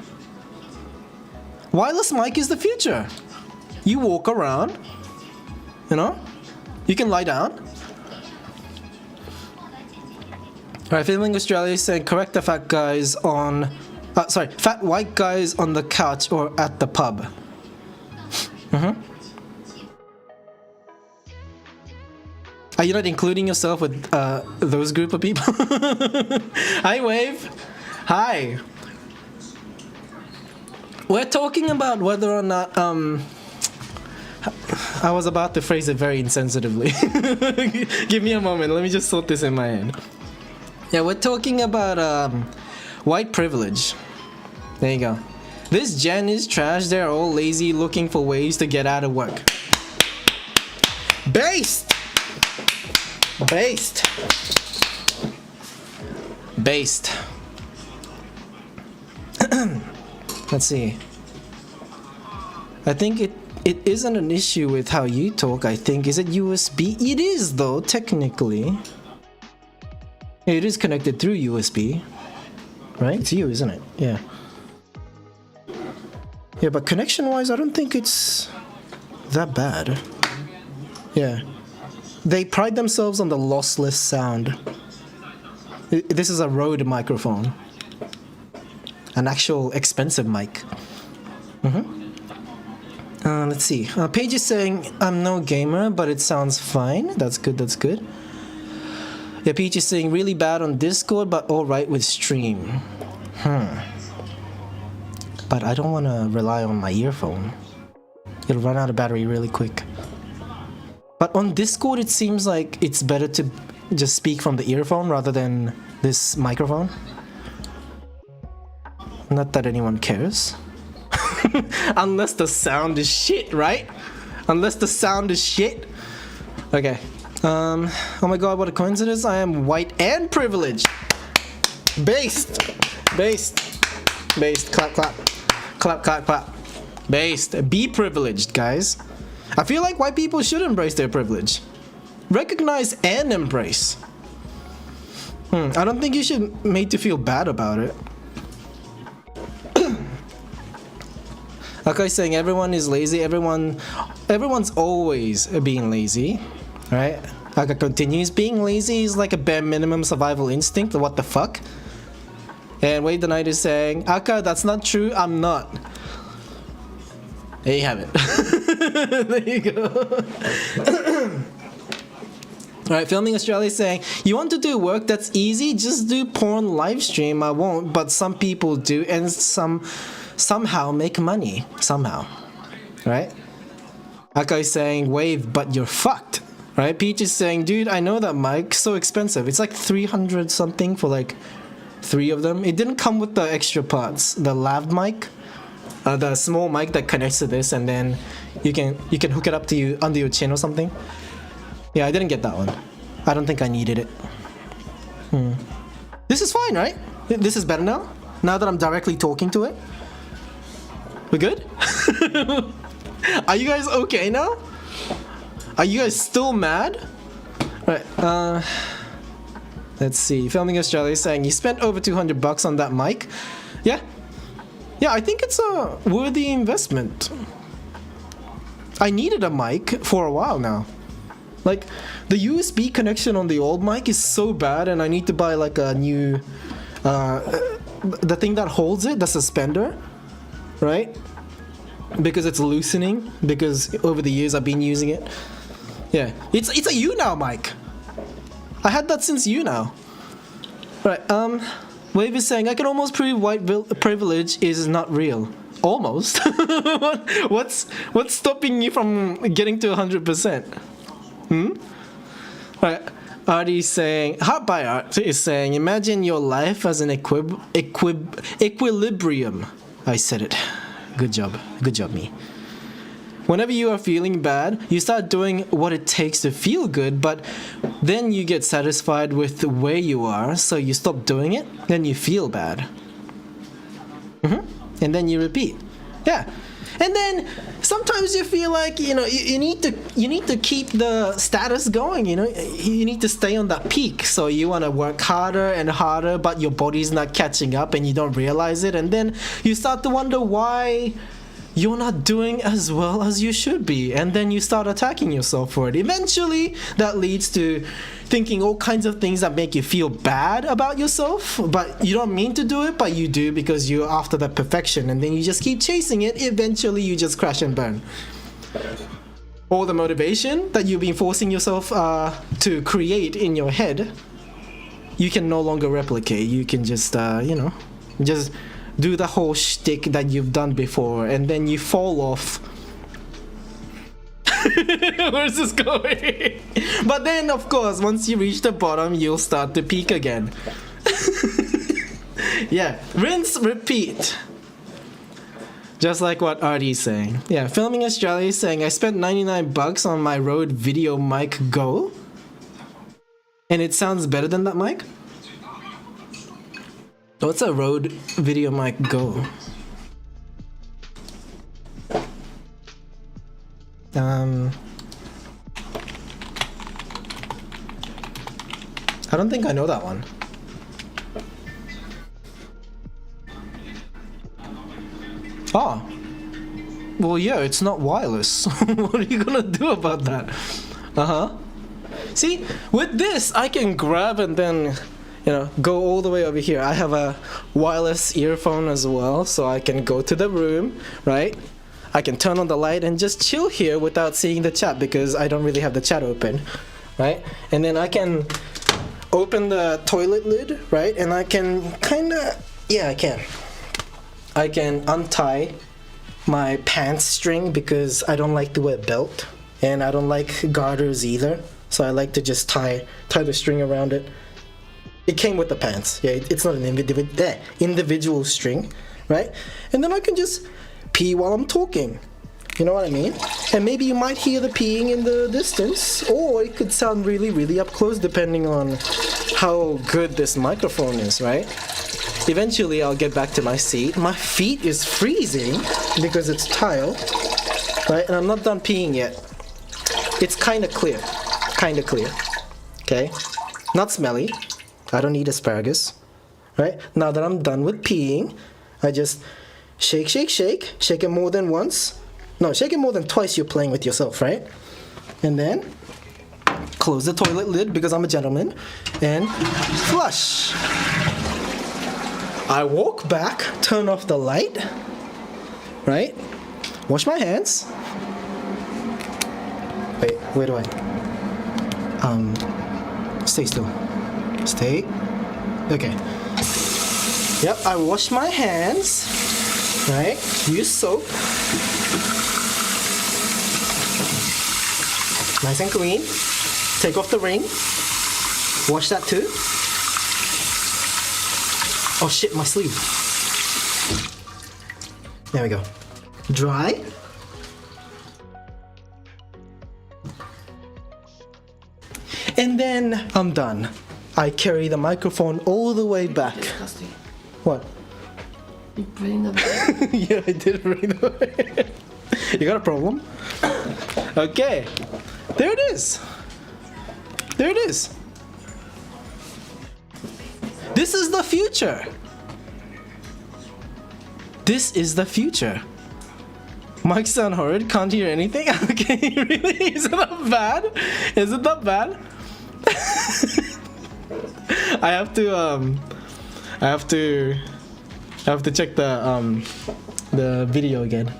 Wireless mic is the future. You walk around, you know? You can lie down. Alright, Filming Australia is saying correct the fat guys on... fat white guys on the couch or at the pub. Are you not including yourself with those group of people? Hi, Wave. Hi. We're talking about whether or not... I was about to phrase it very insensitively. Give me a moment. Let me just sort this in my head. Yeah, we're talking about white privilege. There you go. This gen is trash. They're all lazy, looking for ways to get out of work. Based. Based. Based. Let's see. I think it isn't an issue with how you talk, I think. Is it USB? It is though, technically. It is connected through USB. Right? It's you, isn't it? Yeah. Yeah, but connection-wise, I don't think it's that bad. Yeah. They pride themselves on the lossless sound. This is a Rode microphone. An actual expensive mic. Let's see. Paige is saying, I'm no gamer, but it sounds fine. That's good, that's good. Yeah, Peach is saying, really bad on Discord, but alright with stream. But I don't want to rely on my earphone. It'll run out of battery really quick. But on Discord, it seems like it's better to just speak from the earphone rather than this microphone. Not that anyone cares. Unless the sound is shit, right? Unless the sound is shit. Okay. Oh my god, what a coincidence. I am white and privileged. Based. Based. Based. Clap, clap. Clap, clap, clap. Based. Be privileged, guys. I feel like white people should embrace their privilege. Recognize and embrace. I don't think you should make to feel bad about it. Akai's saying everyone is lazy. Everyone's always being lazy, right? Aka continues being lazy is like a bare minimum survival instinct. What the fuck? And Wade the Knight is saying, Aka, that's not true. I'm not. There you have it. There you go. Alright, Filming Australia is saying, you want to do work that's easy? Just do porn live stream. I won't, but some people do, and somehow make money. Somehow. Right? Aka is saying, Wave, but you're fucked. Right? Peach is saying, dude, I know that mic, so expensive. It's like 300 something for like 3 of them. It didn't come with the extra parts. The lav mic. The small mic that connects to this, and then you can hook it up to you under your chin or something. Yeah, I didn't get that one. I don't think I needed it. This is fine, right? This is better now? Now that I'm directly talking to it? We good? Are you guys okay now? Are you guys still mad? Right, let's see. Filming Australia is saying, you spent over $200 on that mic? Yeah? Yeah, I think it's a worthy investment. I needed a mic for a while now. Like, the USB connection on the old mic is so bad, and I need to buy like a new, the thing that holds it, the suspender, right? Because it's loosening, because over the years I've been using it. Yeah, it's a YouNow mic. I had that since YouNow. Right, Wave is saying, I can almost prove white privilege is not real. Almost? What's stopping you from getting to 100%? Right, Artie's saying, Heart by Art is saying, imagine your life as an equilibrium. I said it. Good job, me. Whenever you are feeling bad, you start doing what it takes to feel good, but then you get satisfied with the way you are, so you stop doing it, then you feel bad. And then you repeat. Yeah. And then sometimes you feel like, you need to keep the status going, you need to stay on that peak. So you want to work harder and harder, but your body's not catching up and you don't realize it. And then you start to wonder why you're not doing as well as you should be, and then you start attacking yourself for it. Eventually, that leads to thinking all kinds of things that make you feel bad about yourself, but you don't mean to do it, but you do because you're after that perfection, and then you just keep chasing it. Eventually, you just crash and burn. All the motivation that you've been forcing yourself to create in your head, you can no longer replicate. You can just, just do the whole shtick that you've done before, and then you fall off. Where's this going? But then, of course, once you reach the bottom, you'll start to peak again. Yeah, rinse, repeat. Just like what Artie's saying. Yeah, Filming Australia is saying, I spent $99 on my Rode Video Mic Go, and it sounds better than that mic? What's a Rode Video Mic Go? I don't think I know that one. Oh. Well, yeah, it's not wireless. What are you gonna do about that? See, with this, I can grab and then go all the way over here. I have a wireless earphone as well, so I can go to the room, right? I can turn on the light and just chill here without seeing the chat because I don't really have the chat open, right? And then I can open the toilet lid, right? And I can I can untie my pants string because I don't like to wear belt, and I don't like garters either, so I like to just tie the string around it. It came with the pants. Yeah, it's not an individual string, right? And then I can just pee while I'm talking. You know what I mean? And maybe you might hear the peeing in the distance, or it could sound really, really up close depending on how good this microphone is, right? Eventually, I'll get back to my seat. My feet is freezing because it's tile, right? And I'm not done peeing yet. It's kind of clear, okay? Not smelly. I don't eat asparagus, right? Now that I'm done with peeing, I just shake it more than once. No, shake it more than twice. You're playing with yourself, right? And then close the toilet lid because I'm a gentleman and flush. I walk back, turn off the light, right? Wash my hands. Wait, where do I? Stay still. Stay. Okay. Yep, I wash my hands, right? Use soap. Nice and clean. Take off the ring. Wash that too. Oh shit, my sleeve. There we go. Dry. And then I'm done. I carry the microphone all the way back. Disgusting. What? You bring the bag. Yeah, I did bring the bag. You got a problem? Okay. There it is. There it is. This is the future. This is the future. Mic sound horrid, can't hear anything. Okay, really? Is it that bad? Is it that bad? I have to check the video again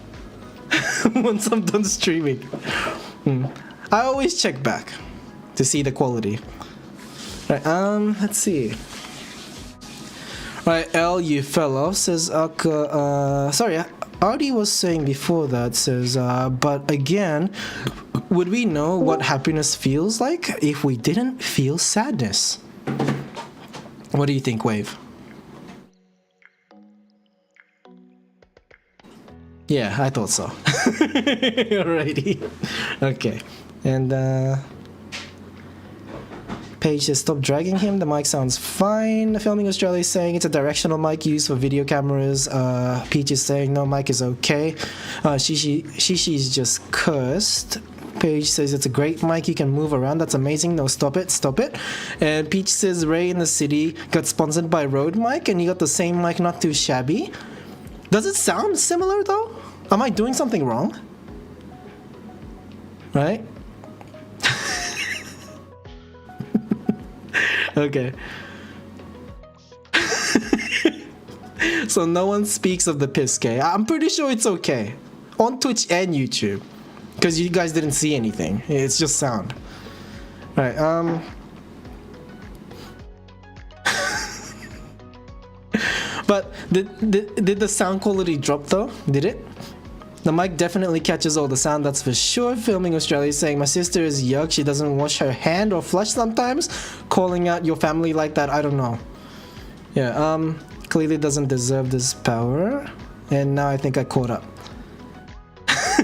once I'm done streaming. I always check back to see the quality. Right, let's see. Right, L, you fell off, says sorry, Artie was saying before that, says, but again, would we know what happiness feels like if we didn't feel sadness? What do you think, Wave? Yeah, I thought so. Alrighty. Okay. And Paige says, stop dragging him. The mic sounds fine. Filming Australia is saying it's a directional mic used for video cameras. Peach is saying no, mic is okay. Shishi just cursed. Paige says it's a great mic, you can move around, that's amazing. No, stop it. And Peach says Ray in the City got sponsored by Rode Mic and you got the same mic, not too shabby. Does it sound similar though? Am I doing something wrong? Right? Okay. So no one speaks of the piss, okay? I'm pretty sure it's okay. On Twitch and YouTube. Because you guys didn't see anything. It's just sound. Right, But did the sound quality drop though? Did it? The mic definitely catches all the sound, that's for sure. Filming Australia is saying my sister is yuck, she doesn't wash her hand or flush sometimes. Calling out your family like that, I don't know. Yeah, clearly doesn't deserve this power. And now I think I caught up.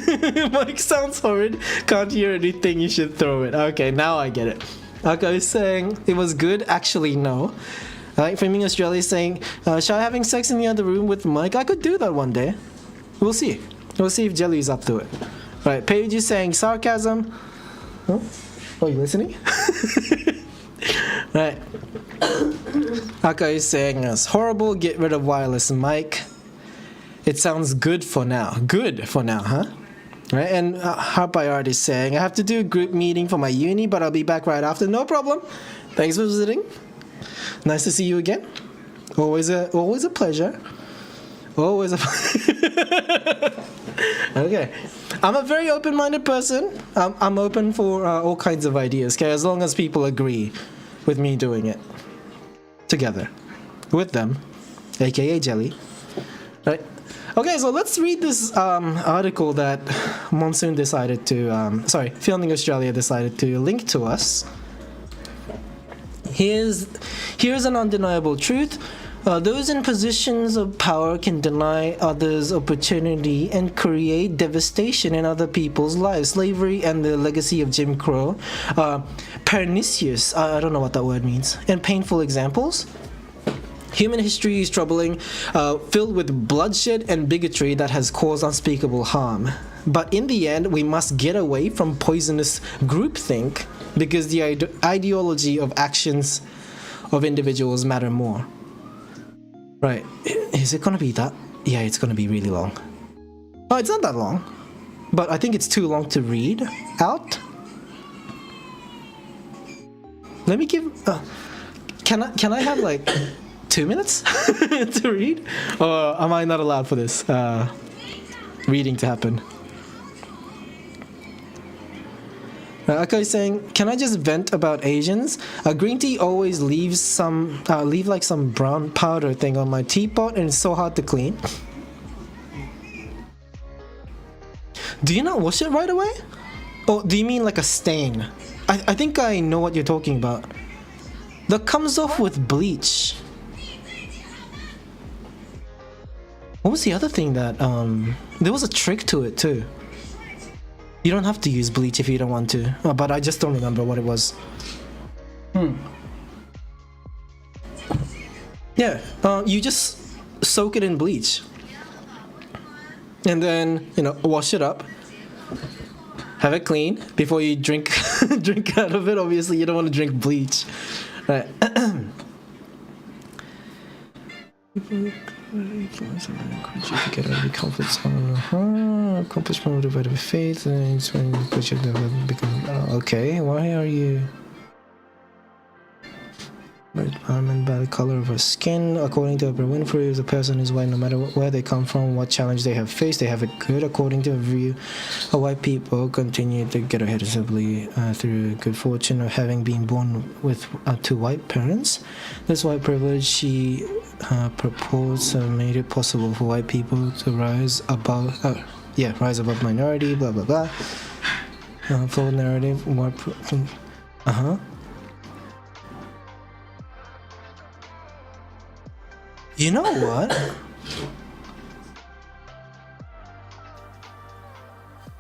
Mic sounds horrid, can't hear anything, you should throw it. Okay, now I get it. Okay, saying it was good, actually no. Filming Australia is saying, Shy having sex in the other room with Mike, I could do that one day. We'll see. We'll see if Jelly's up to it. Right, Paige is saying sarcasm. Huh? Oh, you listening? Right. Aka is saying it's horrible, get rid of wireless mic. It sounds good for now. Good for now, huh? Right, and Harpayard is saying I have to do a group meeting for my uni, but I'll be back right after. No problem. Thanks for visiting. Nice to see you again. Always a pleasure. Always a Okay. I'm a very open-minded person. I'm open for all kinds of ideas, okay? As long as people agree with me doing it together with them, aka Jelly. Right? Okay, so let's read this article that Monsoon decided to, Filming Australia decided to link to us. Here's an undeniable truth. Those in positions of power can deny others opportunity and create devastation in other people's lives. Slavery and the legacy of Jim Crow. Pernicious, I don't know what that word means. And painful examples. Human history is troubling, filled with bloodshed and bigotry that has caused unspeakable harm. But in the end, we must get away from poisonous groupthink because the ideology of actions of individuals matter more. Right, is it gonna be that? Yeah, it's gonna be really long. Oh, it's not that long, but I think it's too long to read out. Let me give, can I have like 2 minutes to read? Or am I not allowed for this reading to happen? Aka is saying, can I just vent about Asians? Green tea always leaves some, like some brown powder thing on my teapot and it's so hard to clean. Do you not wash it right away? Oh, do you mean like a stain? I think I know what you're talking about. That comes off with bleach. What was the other thing that, there was a trick to it too. You don't have to use bleach if you don't want to, but I just don't remember what it was. Yeah, you just soak it in bleach. And then, wash it up. Have it clean before you drink drink out of it. Obviously, you don't want to drink bleach. Right. Influence and encourage you to get out of the comfort zone. Accomplishment motivated with faith and it's when you push it to become. Okay, why are you? Empowerment by the color of her skin. According to Oprah Winfrey, if the person is white, no matter where they come from, what challenge they have faced, they have it good. According to her view, white people continue to get ahead simply through good fortune of having been born with to white parents. This white privilege she proposed made it possible for white people to rise above minority. Blah blah blah. Flawed narrative. You know what?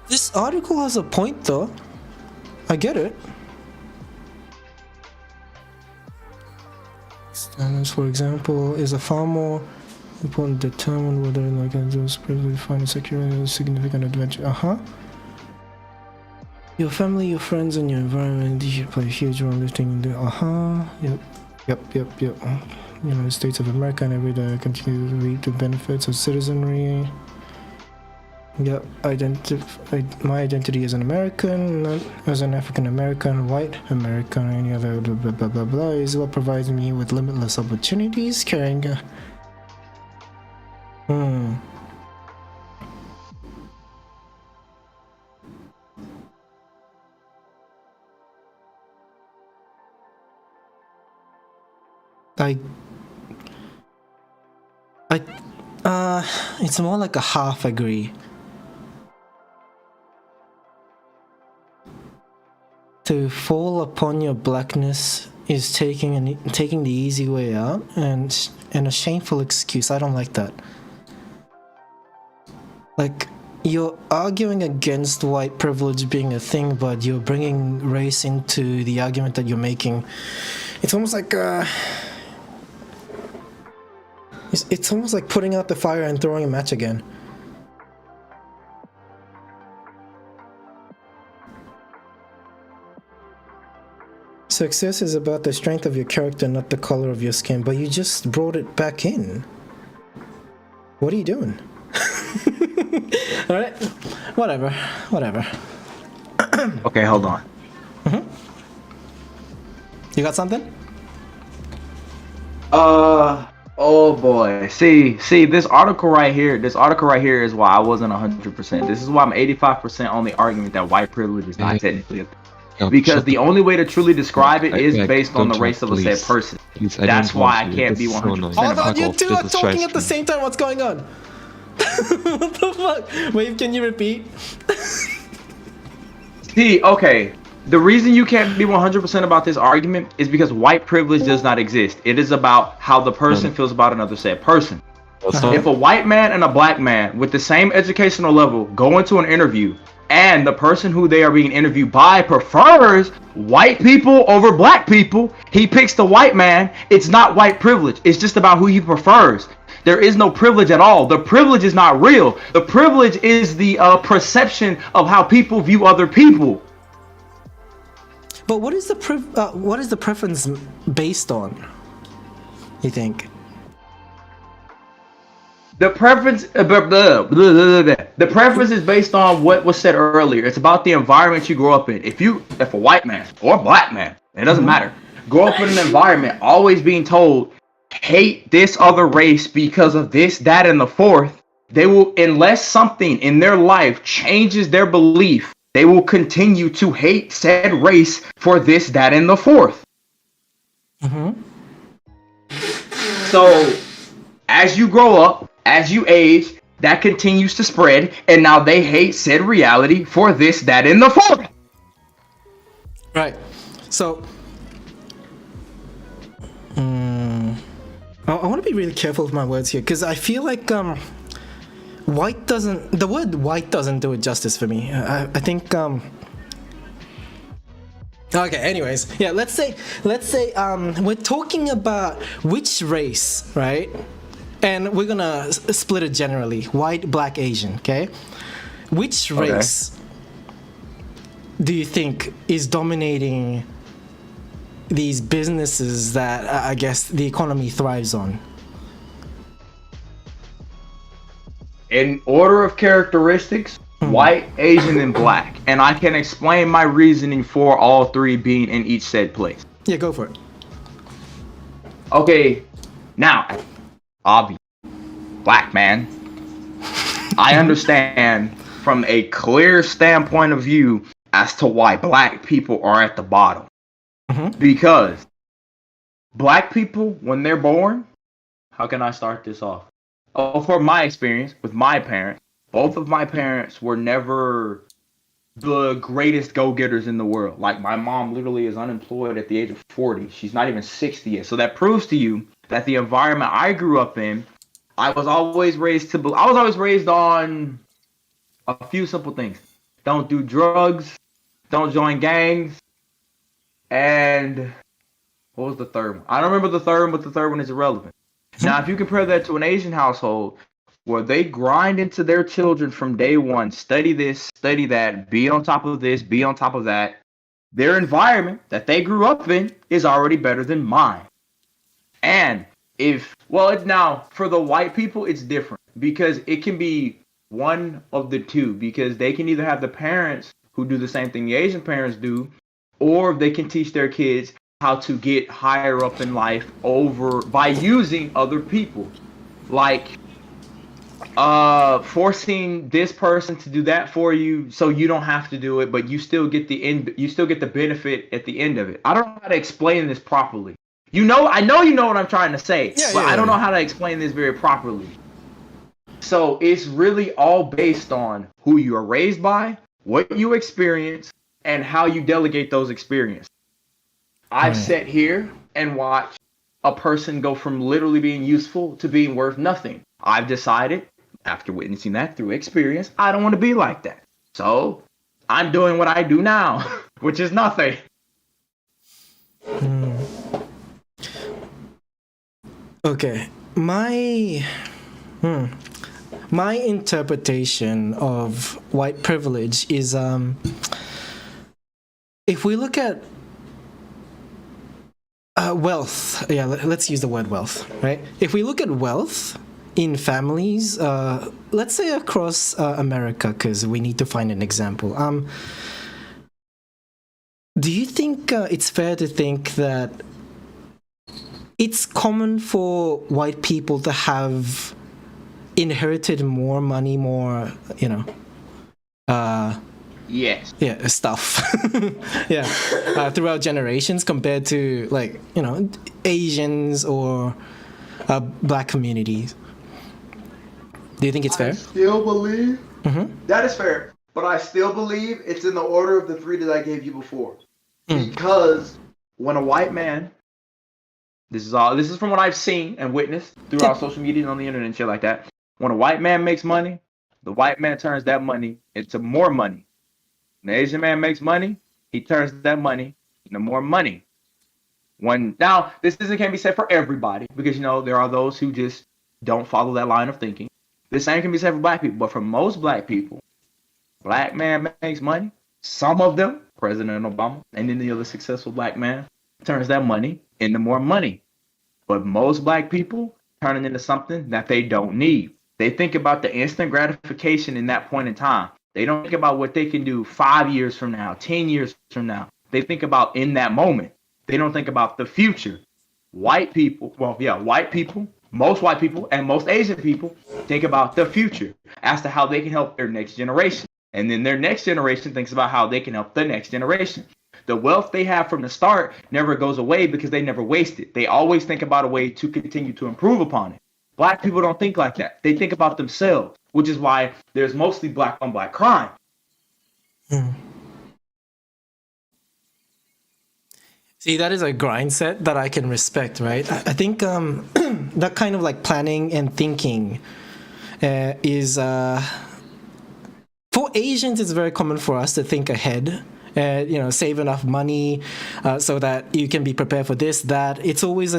This article has a point though. I get it. Standards, for example, is a far more important to determine whether like those privilege find security a significant adventure. Your family, your friends, and your environment play a huge role lifting the Yep. United States of America and every day I continue to reap the benefits of citizenry. Yep, my identity as an American, not as an African American, white American, or any other blah blah blah blah is what provides me with limitless opportunities carrying it's more like a half agree. To fall upon your blackness is taking the easy way out and a shameful excuse. I don't like that. Like, you're arguing against white privilege being a thing, but you're bringing race into the argument that you're making. It's almost like it's almost like putting out the fire and throwing a match again. Success is about the strength of your character, not the color of your skin, but you just brought it back in. What are you doing? Alright, whatever. Okay, hold on. You got something? Oh boy. See, this article right here is why I wasn't 100%. This is why I'm 85% on the argument that white privilege is not technically a thing. Because the only way to truly describe it is based on the race of a said person. That's why I can't be 100%. Hold on, you two are talking at the same time. What's going on? What the fuck? Wait, can you repeat? See, okay. The reason you can't be 100% about this argument is because white privilege does not exist. It is about how the person feels about another said person. If a white man and a black man with the same educational level go into an interview and the person who they are being interviewed by prefers white people over black people, he picks the white man. It's not white privilege. It's just about who he prefers. There is no privilege at all. The privilege is not real. The privilege is the perception of how people view other people. But what is the preference based on, you think? The preference, the preference is based on what was said earlier. It's about the environment you grow up in. If a white man or a black man, it doesn't matter, grow up in an environment always being told, hate this other race because of this, that, and the fourth, they will, unless something in their life changes their belief, they will continue to hate said race for this, that, and the fourth. So, as you grow up, as you age, that continues to spread, and now they hate said reality for this, that, and the fourth. Right. So, I want to be really careful with my words here, because I feel like the word white doesn't do it justice for me. I think okay, anyways, yeah, let's say we're talking about which race, right? And we're gonna split it generally: white, black, Asian. Okay, which race do you think is dominating these businesses that I guess the economy thrives on? in order of characteristics, white, Asian, and black. And I can explain my reasoning for all three being in each said place. Yeah, go for it. Okay, now, obvious, black man. I understand from a clear standpoint of view as to why black people are at the bottom. Because black people, when they're born, how can I start this off? Oh, from my experience with my parents, both of my parents were never the greatest go-getters in the world. Like, my mom literally is unemployed at the age of 40. She's not even 60 yet. So that proves to you that the environment I grew up in, I was always raised on a few simple things. Don't do drugs, don't join gangs, and what was the third one? I don't remember the third one, but the third one is irrelevant. Now, if you compare that to an Asian household where they grind into their children from day one, study this, study that, be on top of this, be on top of that, their environment that they grew up in is already better than mine. And now for the white people, it's different because it can be one of the two, because they can either have the parents who do the same thing the Asian parents do, or they can teach their kids how to get higher up in life by using other people, like forcing this person to do that for you so you don't have to do it, but you still get the benefit at the end of it. I don't know how to explain this properly. I know you know what I'm trying to say, but I don't know how to explain this very properly. So it's really all based on who you are raised by, what you experience, and how you delegate those experiences. I've sat here and watched a person go from literally being useful to being worth nothing. I've decided, after witnessing that through experience, I don't want to be like that. So I'm doing what I do now, which is nothing. Okay, my interpretation of white privilege is if we look at wealth, let's use the word wealth, right? If we look at wealth in families, let's say across America, because we need to find an example. Do you think it's fair to think that it's common for white people to have inherited more money, more, yes. Yeah, stuff. Throughout generations compared to, like, Asians or black communities? Do you think it's fair? I still believe that is fair, but I still believe it's in the order of the three that I gave you before. Because when a white man, this is from what I've seen and witnessed throughout social media and on the internet and shit like that. When a white man makes money, the white man turns that money into more money. When the Asian man makes money, he turns that money into more money. Now, this can't be said for everybody, because there are those who just don't follow that line of thinking. The same can be said for black people, but for most black people, black man makes money. Some of them, President Obama, and then the other successful black man, turns that money into more money. But most black people turn it into something that they don't need. They think about the instant gratification in that point in time. They don't think about what they can do 5 years from now, 10 years from now. They think about in that moment. They don't think about the future. White people, most white people and most Asian people think about the future as to how they can help their next generation. And then their next generation thinks about how they can help the next generation. The wealth they have from the start never goes away because they never waste it. They always think about a way to continue to improve upon it. Black people don't think like that. They think about themselves, which is why there's mostly black on black crime. See, that is a grind set that I can respect, right? I think that kind of like planning and thinking is for Asians, it's very common for us to think ahead. Save enough money so that you can be prepared for this, that. It's always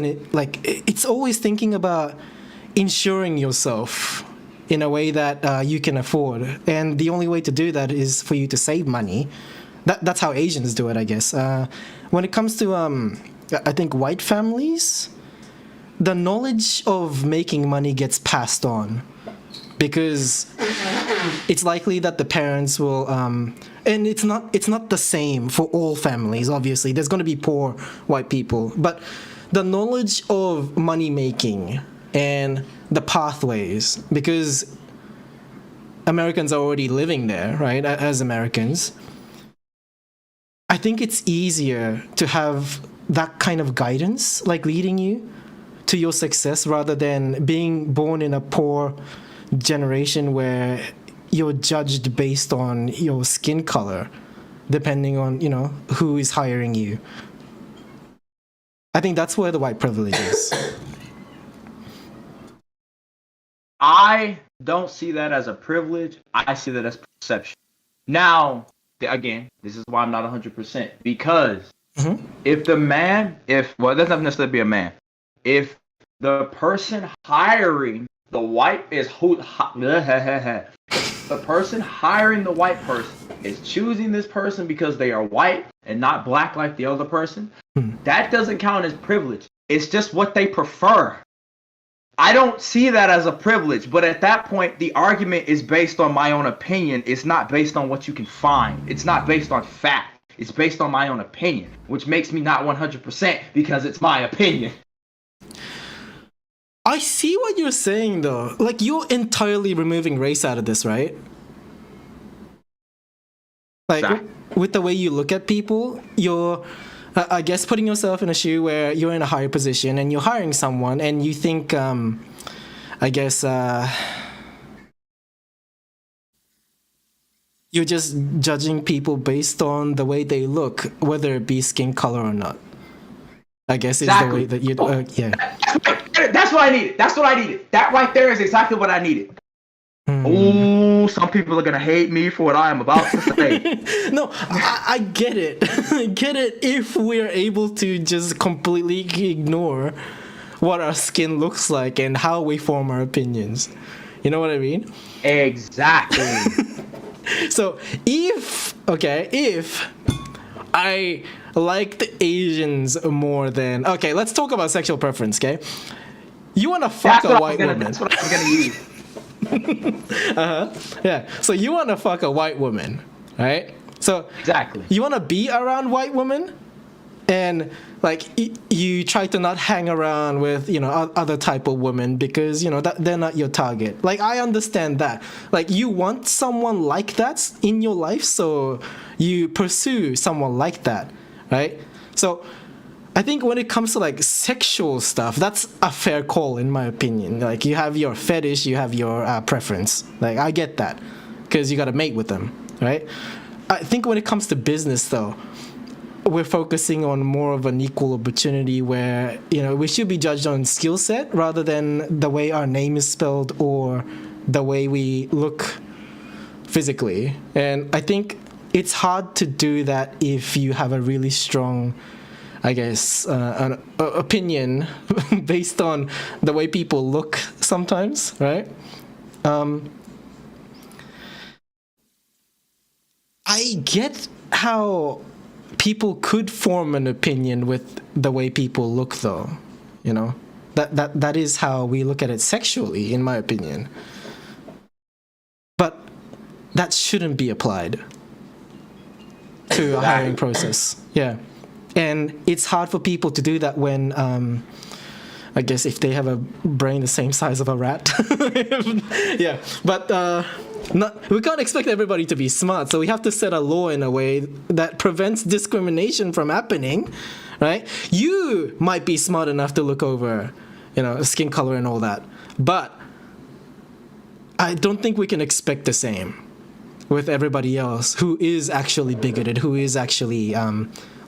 thinking about insuring yourself in a way that you can afford. And the only way to do that is for you to save money. That's how Asians do it, I guess. When it comes to, I think, white families, the knowledge of making money gets passed on. because it's likely that the parents will and it's not the same for all families. Obviously there's going to be poor white people, but the knowledge of money making and the pathways, because Americans are already living there, right, as Americans, I think it's easier to have that kind of guidance, like leading you to your success, rather than being born in a poor generation where you're judged based on your skin color, depending on, you know, who is hiring you. I think that's where the white privilege is. I don't see that as a privilege. I see that as perception. Now, again, this is why I'm not 100%. Because if the man, well, it doesn't have to necessarily be a man. If the person hiring the white is the person hiring the white person is choosing this person because they are white and not black like the other person, that doesn't count as privilege. It's just what they prefer. I don't see that as a privilege, but at that point, the argument is based on my own opinion. It's not based on what you can find. It's not based on fact. It's based on my own opinion, which makes me not 100% because it's my opinion. I see what you're saying, though. Like, you're entirely removing race out of this, right? Like, Exactly. With the way you look at people, you're, I guess, putting yourself in a shoe where you're in a higher position and you're hiring someone and you think, I guess, you're just judging people based on the way they look, whether it be skin color or not. I guess is the way that you, yeah. That's what I needed. That's what I needed. That right there is exactly what I needed. Oh, some people are gonna hate me for what I am about to say. No, I get it. I get it if we're able to just completely ignore what our skin looks like and how we form our opinions. You know what I mean? Exactly. So if I liked Asians more than... Okay, let's talk about sexual preference, okay? You want to fuck a white woman. That's what I'm gonna use. Yeah. So you want to fuck a white woman, right? So Exactly. you want to be around white women, and like you try to not hang around with, you know, other type of women because, you know, that they're not your target. Like, I understand that. Like, you want someone like that in your life, so you pursue someone like that, right? So I think when it comes to like sexual stuff, that's a fair call in my opinion. Like, you have your fetish, you have your preference. Like, I get that because you got to mate with them, right? I think when it comes to business, though, we're focusing on more of an equal opportunity where, you know, we should be judged on skill set rather than the way our name is spelled or the way we look physically. And I think it's hard to do that if you have a really strong, I guess, an opinion based on the way people look sometimes, right? I get how people could form an opinion with the way people look, though. You know, that is how we look at it sexually, in my opinion. But that shouldn't be applied to a hiring process. Yeah. And it's hard for people to do that when, I guess, if they have a brain the same size of a rat. Yeah, but we can't expect everybody to be smart, so we have to set a law in a way that prevents discrimination from happening, right? You might be smart enough to look over, you know, skin color and all that, but I don't think we can expect the same with everybody else who is actually bigoted, who is actually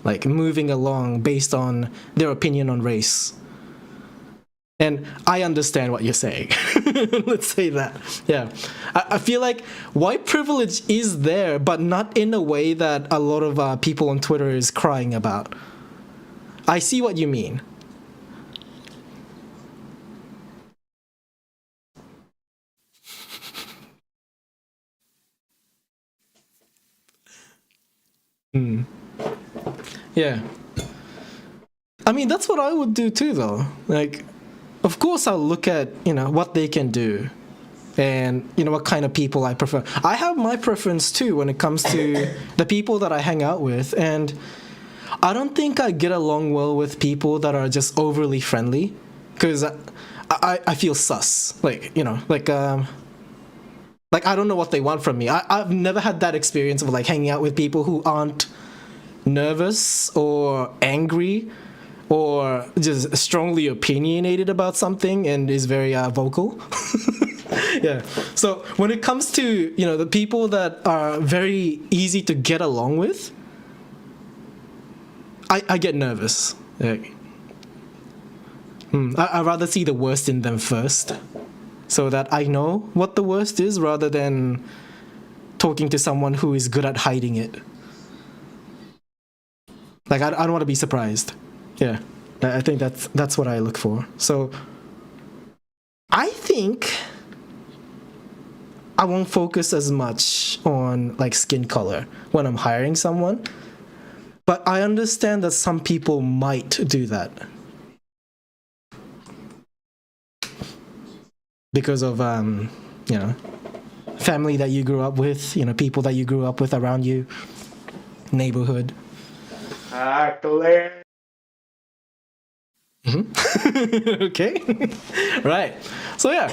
like moving along based on their opinion on race. And I understand what you're saying. Let's say that. Yeah. I feel like white privilege is there, but not in a way that a lot of people on Twitter is crying about. I see what you mean. Yeah. I mean, that's what I would do too, though. Like, of course I'll look at, you know, what they can do and what kind of people I prefer. I have my preference too when it comes to the people that I hang out with, and I don't think I get along well with people that are just overly friendly, because I feel sus. Like I don't know what they want from me. I've never had that experience of like hanging out with people who aren't nervous or angry or just strongly opinionated about something and is very vocal. Yeah. So when it comes to the people that are very easy to get along with, I get nervous. Like, I'd rather see the worst in them first, so that I know what the worst is, rather than talking to someone who is good at hiding it. Like I don't want to be surprised. Yeah, I think that's what I look for. So I think I won't focus as much on like skin color when I'm hiring someone, but I understand that some people might do that because of family that you grew up with, people that you grew up with around you, neighborhood. Okay. Right. So yeah,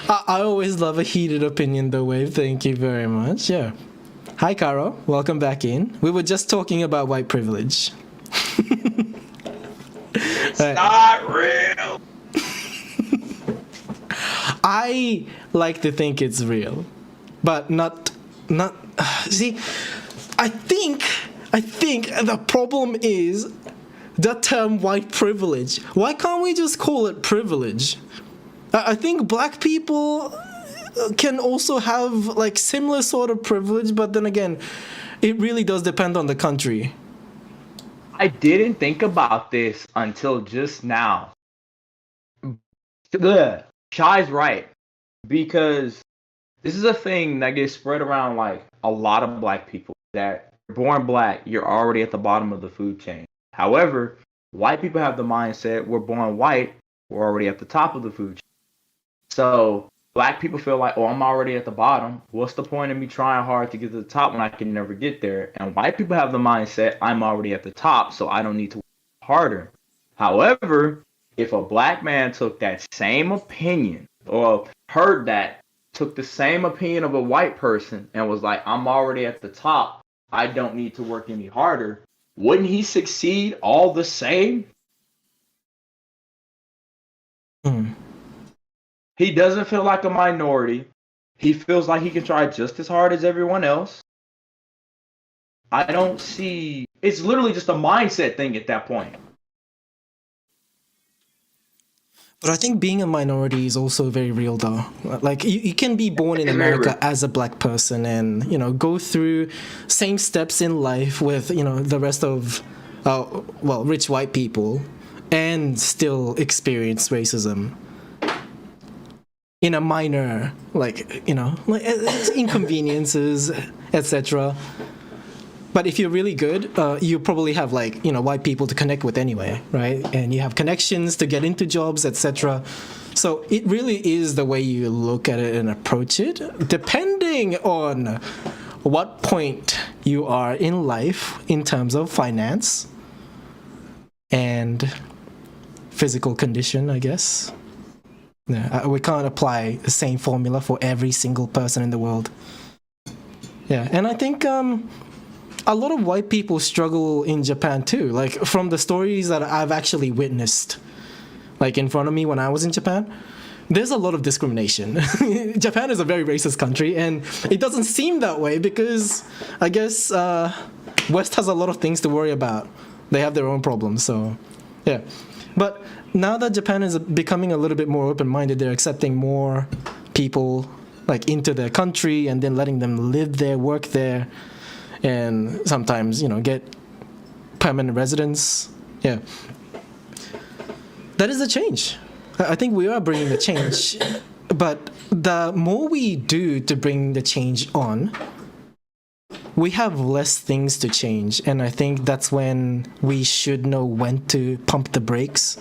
I always love a heated opinion though, Wave. Thank you very much. Yeah. Hi, Caro. Welcome back in. We were just talking about white privilege. It's not real. I like to think it's real, but not. See, I think the problem is the term white privilege. Why can't we just call it privilege? I think black people can also have like similar sort of privilege, but then again, it really does depend on the country. I didn't think about this until just now. Shy's right, because this is a thing that gets spread around like a lot of black people, that you're born black, you're already at the bottom of the food chain. However, white people have the mindset, we're born white, we're already at the top of the food chain. So black people feel like, oh, I'm already at the bottom. What's the point of me trying hard to get to the top when I can never get there? And white people have the mindset, I'm already at the top, so I don't need to work harder. However, if a black man took that same opinion, or heard that, took the same opinion of a white person and was like, I'm already at the top, I don't need to work any harder, wouldn't he succeed all the same? He doesn't feel like a minority. He feels like he can try just as hard as everyone else. I don't see... It's literally just a mindset thing at that point. But I think being a minority is also very real, though. Like, you can be born in America as a black person and, go through same steps in life with, the rest of, rich white people, and still experience racism in a minor, inconveniences, etc. But if you're really good, you probably have white people to connect with anyway, right? And you have connections to get into jobs, etc. So it really is the way you look at it and approach it, depending on what point you are in life in terms of finance and physical condition, I guess. Yeah, we can't apply the same formula for every single person in the world. Yeah, and I think a lot of white people struggle in Japan too. Like, from the stories that I've actually witnessed, like in front of me when I was in Japan, there's a lot of discrimination. Japan is a very racist country, and it doesn't seem that way because I guess West has a lot of things to worry about. They have their own problems, so yeah. But now that Japan is becoming a little bit more open-minded, they're accepting more people into their country and then letting them live there, work there, and sometimes, get permanent residence. Yeah. That is a change. I think we are bringing the change. But the more we do to bring the change on, we have less things to change. And I think that's when we should know when to pump the brakes.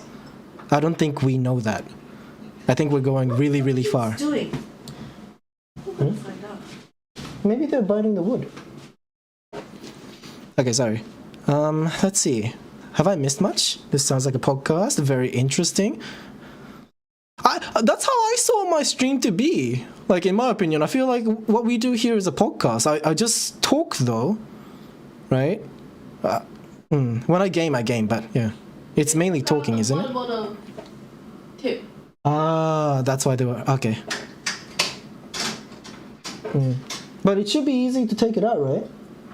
I don't think we know that. I think we're going really, really far. maybe they're biting the wood. Okay, sorry. Let's see. Have I missed much? This sounds like a podcast. Very interesting. That's how I saw my stream to be. Like, in my opinion, I feel like what we do here is a podcast. I just talk, though. Right? When I game, but yeah. It's mainly talking, isn't it? Bottom tip. Ah, that's why they were... Okay. But it should be easy to take it out, right?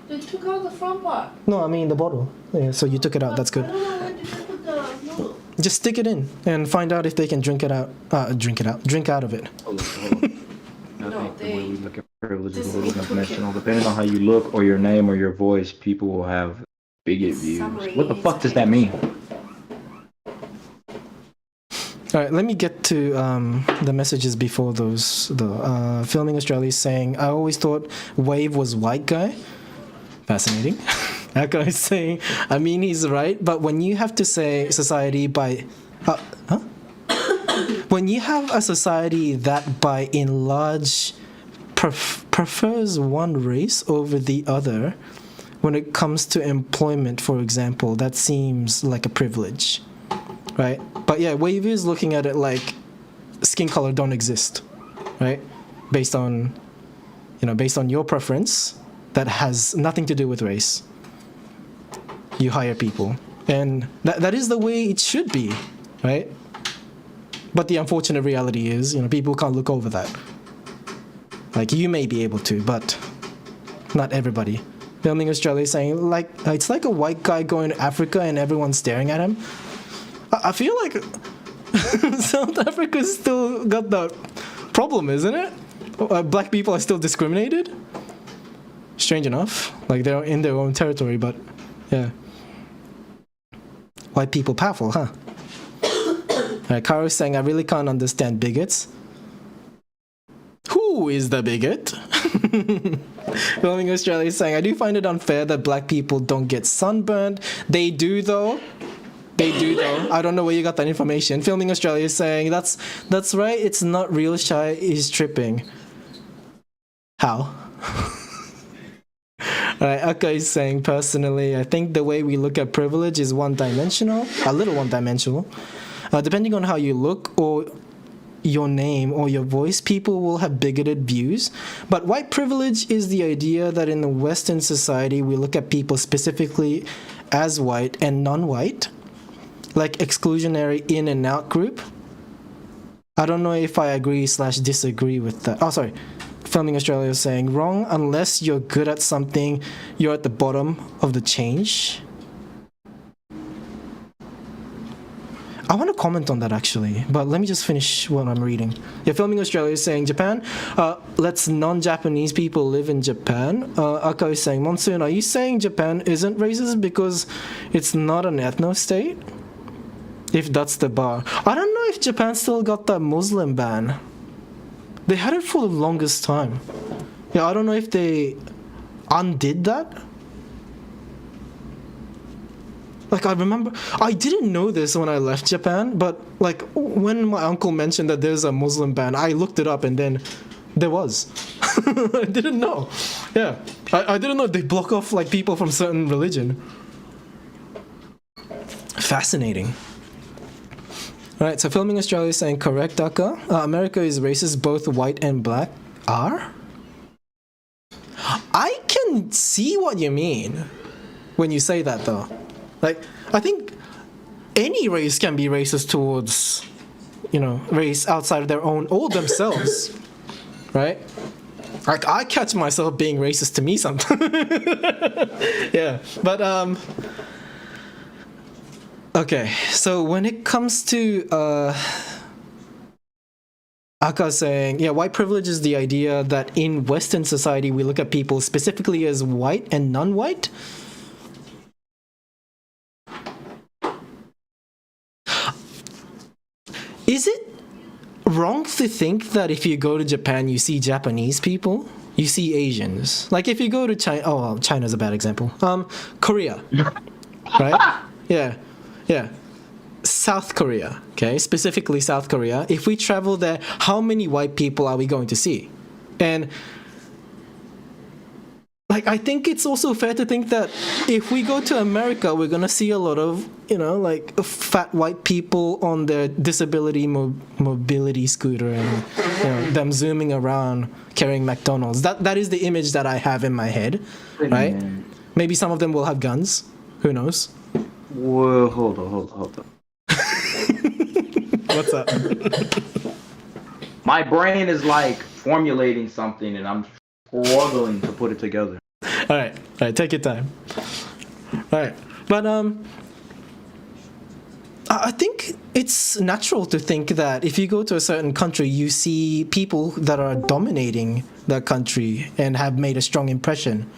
They took out the front part. No, I mean the bottle. Yeah, so you took it out. That's good. I don't know where did they put the noodle. Just stick it in and find out if they can drink out of it. I think the way we look at privilege is a This little is unconventional. Depending on how you look or your name or your voice, people will have bigot views. What the fuck does that mean? All right, let me get to the messages before those. The Filming Australia is saying, I always thought Wave was white guy. Fascinating. That guy is saying, I mean, he's right, but when you have to say society by... When you have a society that by and large prefers one race over the other, when it comes to employment, for example, that seems like a privilege, right? But yeah, Wave is looking at it like skin color don't exist, right? Based on your preference, that has nothing to do with race. You hire people, and that is the way it should be, right? But the unfortunate reality is, people can't look over that. Like, you may be able to, but not everybody. Filming Australia is saying, like, it's like a white guy going to Africa and everyone's staring at him. I feel like South Africa's still got that problem, isn't it? Black people are still discriminated. Strange enough. Like, they're in their own territory, but yeah. White people powerful, huh? Karo's saying, I really can't understand bigots. Who is the bigot? Filming Australia is saying, I do find it unfair that black people don't get sunburned. They do though. I don't know where you got that information. Filming Australia is saying, that's right, it's not real shy, he's tripping. How? Alright, Akka is saying, personally, I think the way we look at privilege is one-dimensional, a little one-dimensional. Depending on how you look or your name or your voice, people will have bigoted views. But white privilege is the idea that in the Western society, we look at people specifically as white and non-white, like exclusionary in and out group. I don't know if I agree/disagree with that. Oh, sorry. Filming Australia is saying, wrong, unless you're good at something, you're at the bottom of the change. I want to comment on that actually, but let me just finish what I'm reading. Yeah, Filming Australia is saying, Japan, lets non-Japanese people live in Japan. Akka is saying, Monsoon, are you saying Japan isn't racist because it's not an ethno-state? If that's the bar. I don't know if Japan still got that Muslim ban. They had it for the longest time. Yeah, I don't know if they undid that. Like, I remember, I didn't know this when I left Japan, but like when my uncle mentioned that there's a Muslim ban, I looked it up and then there was. I didn't know. Yeah, I didn't know they block off like people from certain religion. Fascinating. Alright, so Filming Australia is saying, correct, Akka. America is racist, both white and black are? I can see what you mean when you say that though. Like, I think any race can be racist towards, race outside of their own or themselves, right? Like, I catch myself being racist to me sometimes. Yeah, but, okay, so when it comes to, Akka saying, yeah, white privilege is the idea that in Western society we look at people specifically as white and non-white. Is it wrong to think that if you go to Japan, you see Japanese people? You see Asians? Like if you go to China, oh, well, China's a bad example. Korea, right? Yeah. South Korea, okay? Specifically South Korea. If we travel there, how many white people are we going to see? And like, I think it's also fair to think that if we go to America, we're gonna see a lot of, like fat white people on their disability mobility scooter and them zooming around carrying McDonald's. That is the image that I have in my head, right? Maybe some of them will have guns. Who knows? Whoa, hold on. What's up? My brain is like formulating something, and I'm struggling to put it together. All right, take your time. All right, but I think it's natural to think that if you go to a certain country, you see people that are dominating that country and have made a strong impression,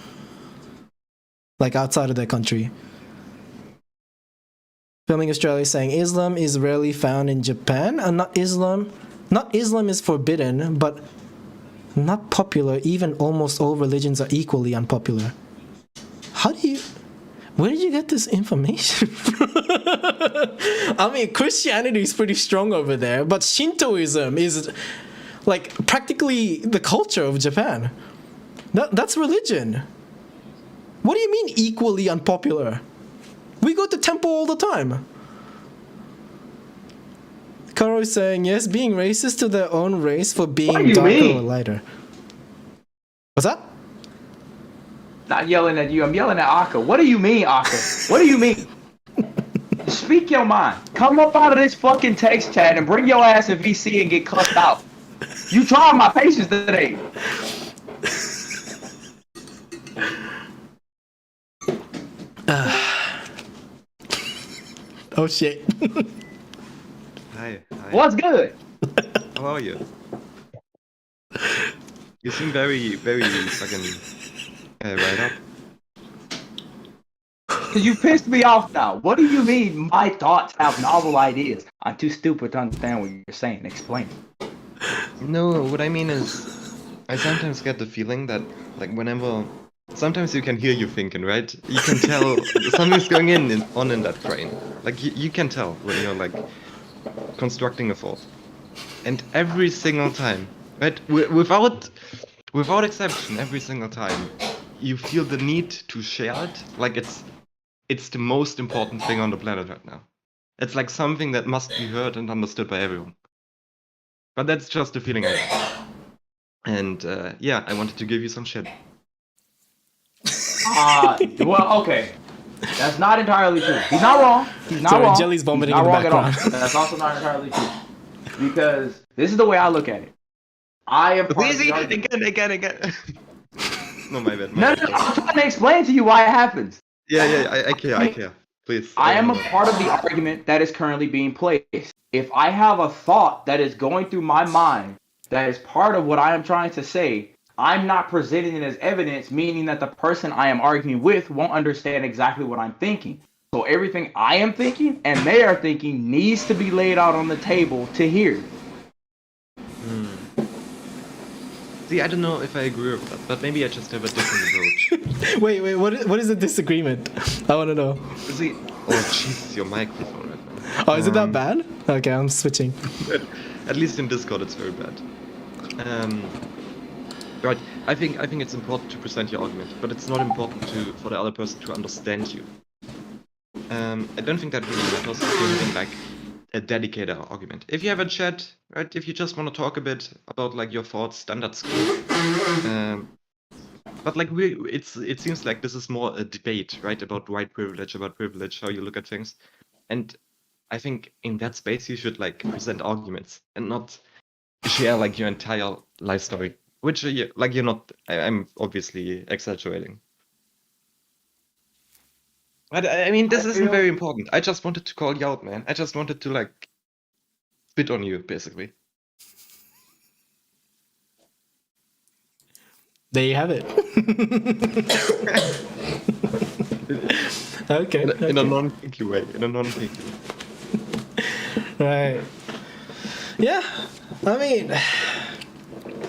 like outside of their country. Filming Australia is saying Islam is rarely found in Japan, and not Islam is forbidden, but not popular. Even almost all religions are equally unpopular. Where did you get this information from? I mean, Christianity is pretty strong over there, but Shintoism is like practically the culture of Japan. That's religion. What do you mean equally unpopular? We go to temple all the time. Karo is saying, yes, being racist to their own race for being darker or lighter. What's that? Not yelling at you, I'm yelling at Aka. What do you mean, Aka? What do you mean? Speak your mind. Come up out of this fucking text chat and bring your ass in VC and get cussed out. You trying my patience today. Oh shit. Hi. What's good? How are you? You seem very, very fucking right up. You pissed me off now. What do you mean my thoughts have novel ideas? I'm too stupid to understand what you're saying. Explain. No, what I mean is, I sometimes get the feeling that, like, whenever... Sometimes you can hear you thinking, right? You can tell something's going on in that brain. Like, you can tell when you're, like, constructing a thought. And every single time, right? Without exception, every single time, you feel the need to share it. Like, it's the most important thing on the planet right now. It's like something that must be heard and understood by everyone. But that's just the feeling I have. And, yeah, I wanted to give you some shit. Well, okay. That's not entirely true. He's not wrong. He's not wrong. Jelly's vomiting He's in the not wrong background. at all. That's also not entirely true. Because this is the way I look at it. I am part of the argument. Again. No, my bad. No, I'm trying to explain to you why it happens. Yeah, I care. Please. I am a part of the argument that is currently being placed. If I have a thought that is going through my mind that is part of what I am trying to say, I'm not presenting it as evidence, meaning that the person I am arguing with won't understand exactly what I'm thinking. So everything I am thinking and they are thinking needs to be laid out on the table to hear. See, I don't know if I agree with that, but maybe I just have a different approach. Wait, what is the disagreement? I want to know. See, oh Jesus, your microphone right now. Oh, is it that bad? Okay, I'm switching. At least in Discord, it's very bad. Right, I think it's important to present your argument, but it's not important for the other person to understand you. I don't think that really matters if you're having like a dedicated argument. If you have a chat, right? If you just want to talk a bit about like your thoughts, then that's cool. But like it seems like this is more a debate, right? About white privilege, about privilege, how you look at things, and I think in that space you should like present arguments and not share like your entire life story. Which, like, you're not... I'm obviously exaggerating. But, I mean, this isn't very important. I just wanted to call you out, man. I just wanted to, like, spit on you, basically. There you have it. Okay. In a non-pinky way. Right. Yeah.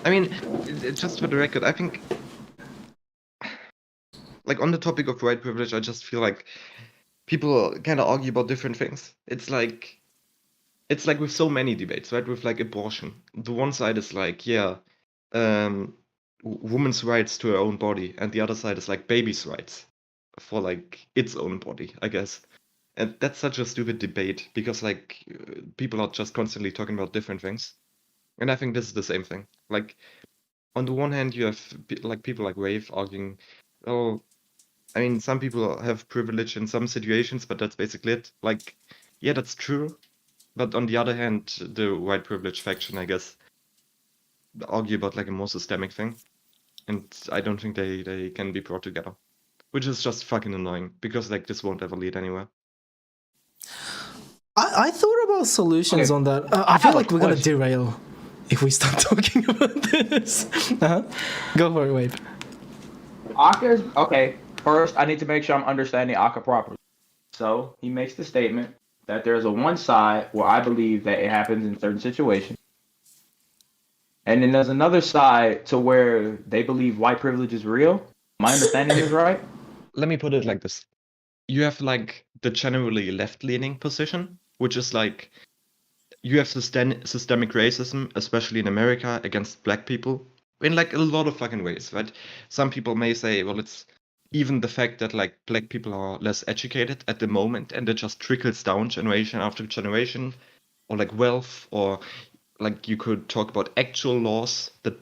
I mean, just for the record, I think, like, on the topic of white privilege, I just feel like people kind of argue about different things. It's like with so many debates, right? With like abortion, the one side is like, yeah, woman's rights to her own body, and the other side is like baby's rights for like its own body, I guess. And that's such a stupid debate because like people are just constantly talking about different things. And I think this is the same thing. Like on the one hand, you have like people like Wave arguing, oh, I mean, some people have privilege in some situations, but that's basically it. Like, yeah, that's true. But on the other hand, the white privilege faction, I guess, argue about like a more systemic thing. And I don't think they can be brought together. Which is just fucking annoying because like this won't ever lead anywhere. I thought about solutions Okay. on that. I feel have a like we're gonna question. derail if we start talking about this. Go for it, Wade. Aka's okay. First, I need to make sure I'm understanding Aka properly. So he makes the statement that there's a one side where I believe that it happens in certain situations, and then there's another side to where they believe white privilege is real. My understanding is right. Let me put it like this. You have like the generally left-leaning position, which is like you have systemic racism, especially in America, against black people in like a lot of fucking ways, right? Some people may say, well, it's even the fact that like black people are less educated at the moment and it just trickles down generation after generation, or like wealth, or like you could talk about actual laws that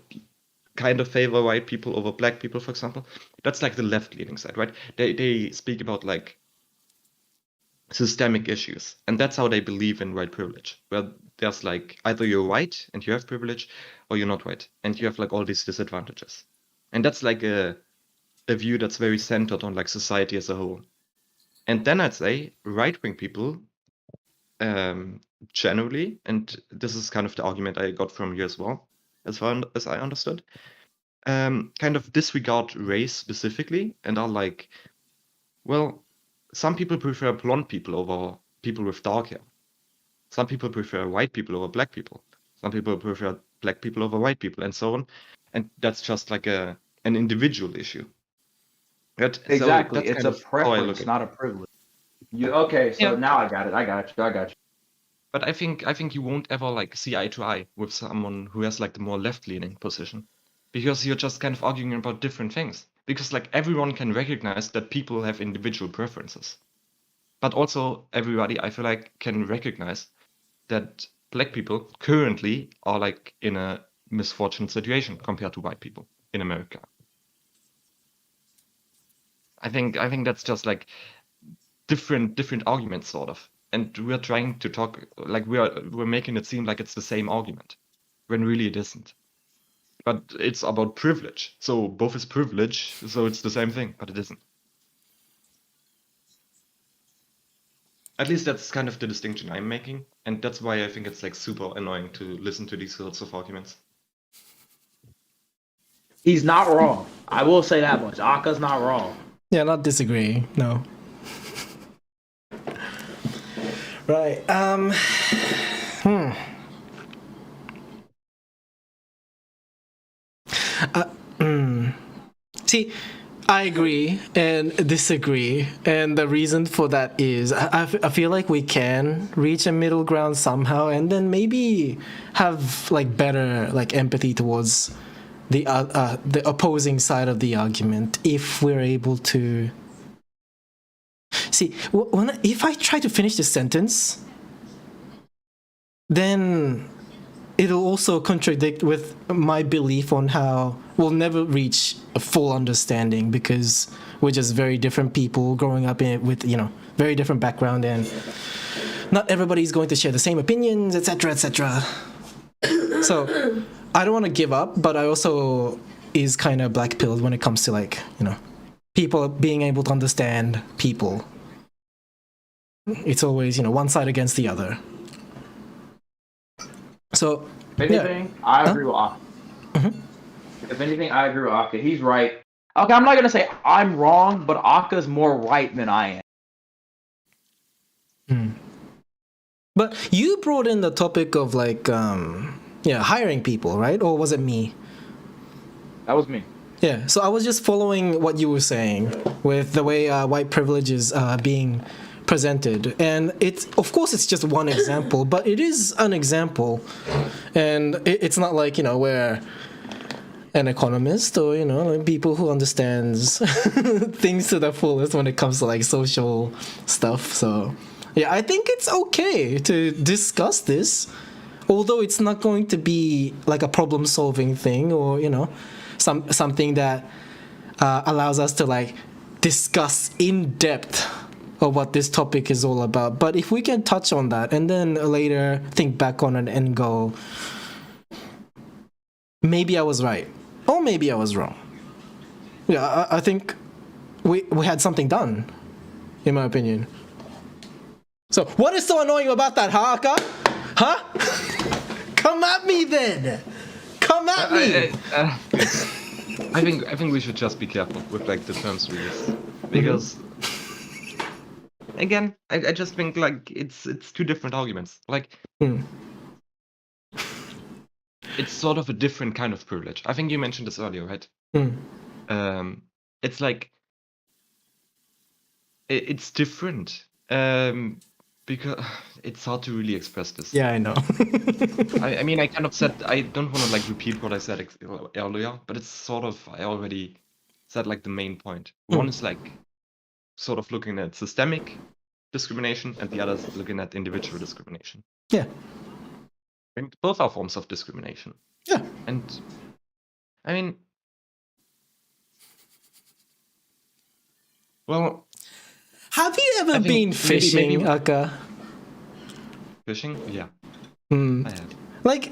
kind of favor white people over black people, for example. That's like the left-leaning side, right? They speak about like systemic issues, and that's how they believe in white privilege, where there's like either you're white and you have privilege, or you're not white and you have like all these disadvantages. And that's like a view that's very centered on like society as a whole. And then I'd say right-wing people generally, and this is kind of the argument I got from you as well, as far as I understood, kind of disregard race specifically and are like, well, some people prefer blonde people over people with dark hair. Some people prefer white people over black people. Some people prefer black people over white people, and so on. And that's just like an individual issue. Right? So Exactly. that's It's kind a of how I look preference, at it. not a privilege. You okay? So Yeah. now I got it. I got you. But I think you won't ever like see eye to eye with someone who has like the more left-leaning position, because you're just kind of arguing about different things. Because like everyone can recognize that people have individual preferences, but also everybody, I feel like, can recognize that black people currently are like in a misfortunate situation compared to white people in America. I think that's just like different arguments, sort of. And we're trying to talk like we're making it seem like it's the same argument, when really it isn't. But it's about privilege. So both is privilege, so it's the same thing, but it isn't. At least that's kind of the distinction I'm making, and that's why I think it's like super annoying to listen to these sorts of arguments. He's not wrong. I will say that much. Aka's not wrong. Yeah, not disagree. No. Right. See, I agree and disagree, and the reason for that is I feel like we can reach a middle ground somehow, and then maybe have like better like empathy towards the opposing side of the argument if we're able to. See, if I try to finish this sentence, then it'll also contradict with my belief on how we'll never reach a full understanding because we're just very different people growing up with very different background, and not everybody's going to share the same opinions, etc., etc. So I don't want to give up, but I also is kind of black-pilled when it comes to like people being able to understand people. It's always one side against the other. So, if anything, I agree with Aka. Mm-hmm. If anything, I agree with Aka. He's right. Okay, I'm not gonna say I'm wrong, but Aka's more right than I am. But you brought in the topic of like, hiring people, right? Or was it me? That was me. Yeah. So I was just following what you were saying with the way white privilege is being presented, and it's of course it's just one example, but it is an example, and it's not like where an economist or like people who understands things to the fullest when it comes to like social stuff. So yeah, I think it's okay to discuss this, although it's not going to be like a problem solving thing or something that allows us to like discuss in depth of what this topic is all about. But if we can touch on that and then later think back on it and go, maybe I was right or maybe I was wrong. Yeah, I think we had something done, in my opinion. So what is so annoying about that, huh, Aka? Huh? Come at me then. Come at me. I think we should just be careful with like the terms we use, because again, I just think like it's two different arguments. Like it's sort of a different kind of privilege. I think you mentioned this earlier, right? It's like it's different because it's hard to really express this. Yeah, I know. I mean, I kind of said, I don't want to like repeat what I said earlier, but it's sort of, I already said like the main point. One is like sort of looking at systemic discrimination, and the other is looking at individual discrimination. Yeah. And both are forms of discrimination. Yeah. And I mean, well, have you ever been fishing, maybe Aka? Fishing? Yeah. I have. Like,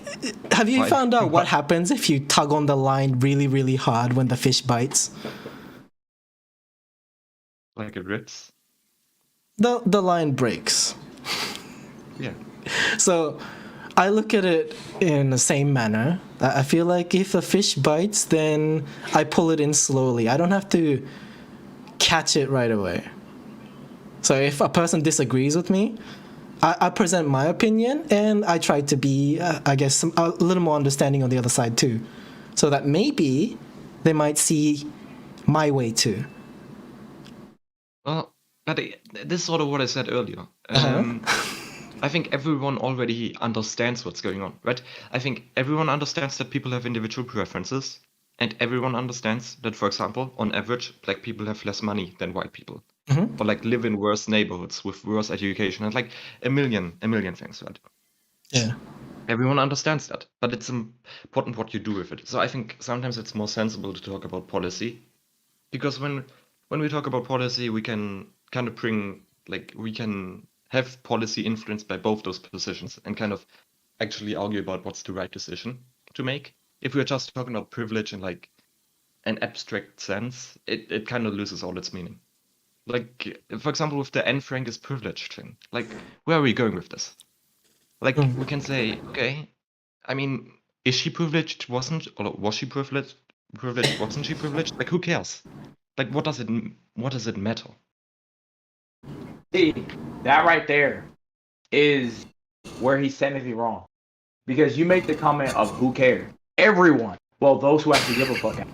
have you found out what happens if you tug on the line really, really hard when the fish bites? Like it rips? The line breaks. Yeah. So I look at it in the same manner. I feel like if a fish bites, then I pull it in slowly. I don't have to catch it right away. So if a person disagrees with me, I present my opinion and I try to be, I guess, a little more understanding on the other side too. So that maybe they might see my way too. Well, but this is sort of what I said earlier. I think everyone already understands what's going on, right? I think everyone understands that people have individual preferences, and everyone understands that, for example, on average, black people have less money than white people, or like live in worse neighborhoods with worse education, and like a million things, right? Yeah. Everyone understands that, but it's important what you do with it. So I think sometimes it's more sensible to talk about policy, because when we talk about policy, we can kind of bring, like, we can have policy influenced by both those positions and kind of actually argue about what's the right decision to make. If we're just talking about privilege in like an abstract sense, it kind of loses all its meaning. Like, for example, with the Anne Frank is privileged thing, like, where are we going with this? Like, we can say, okay, I mean, is she privileged? Was she privileged? Wasn't she privileged? Like, who cares? Like, what does it matter? See, that right there is where he's technically wrong. Because you make the comment of who cares. Everyone, well, those who actually give a fuck,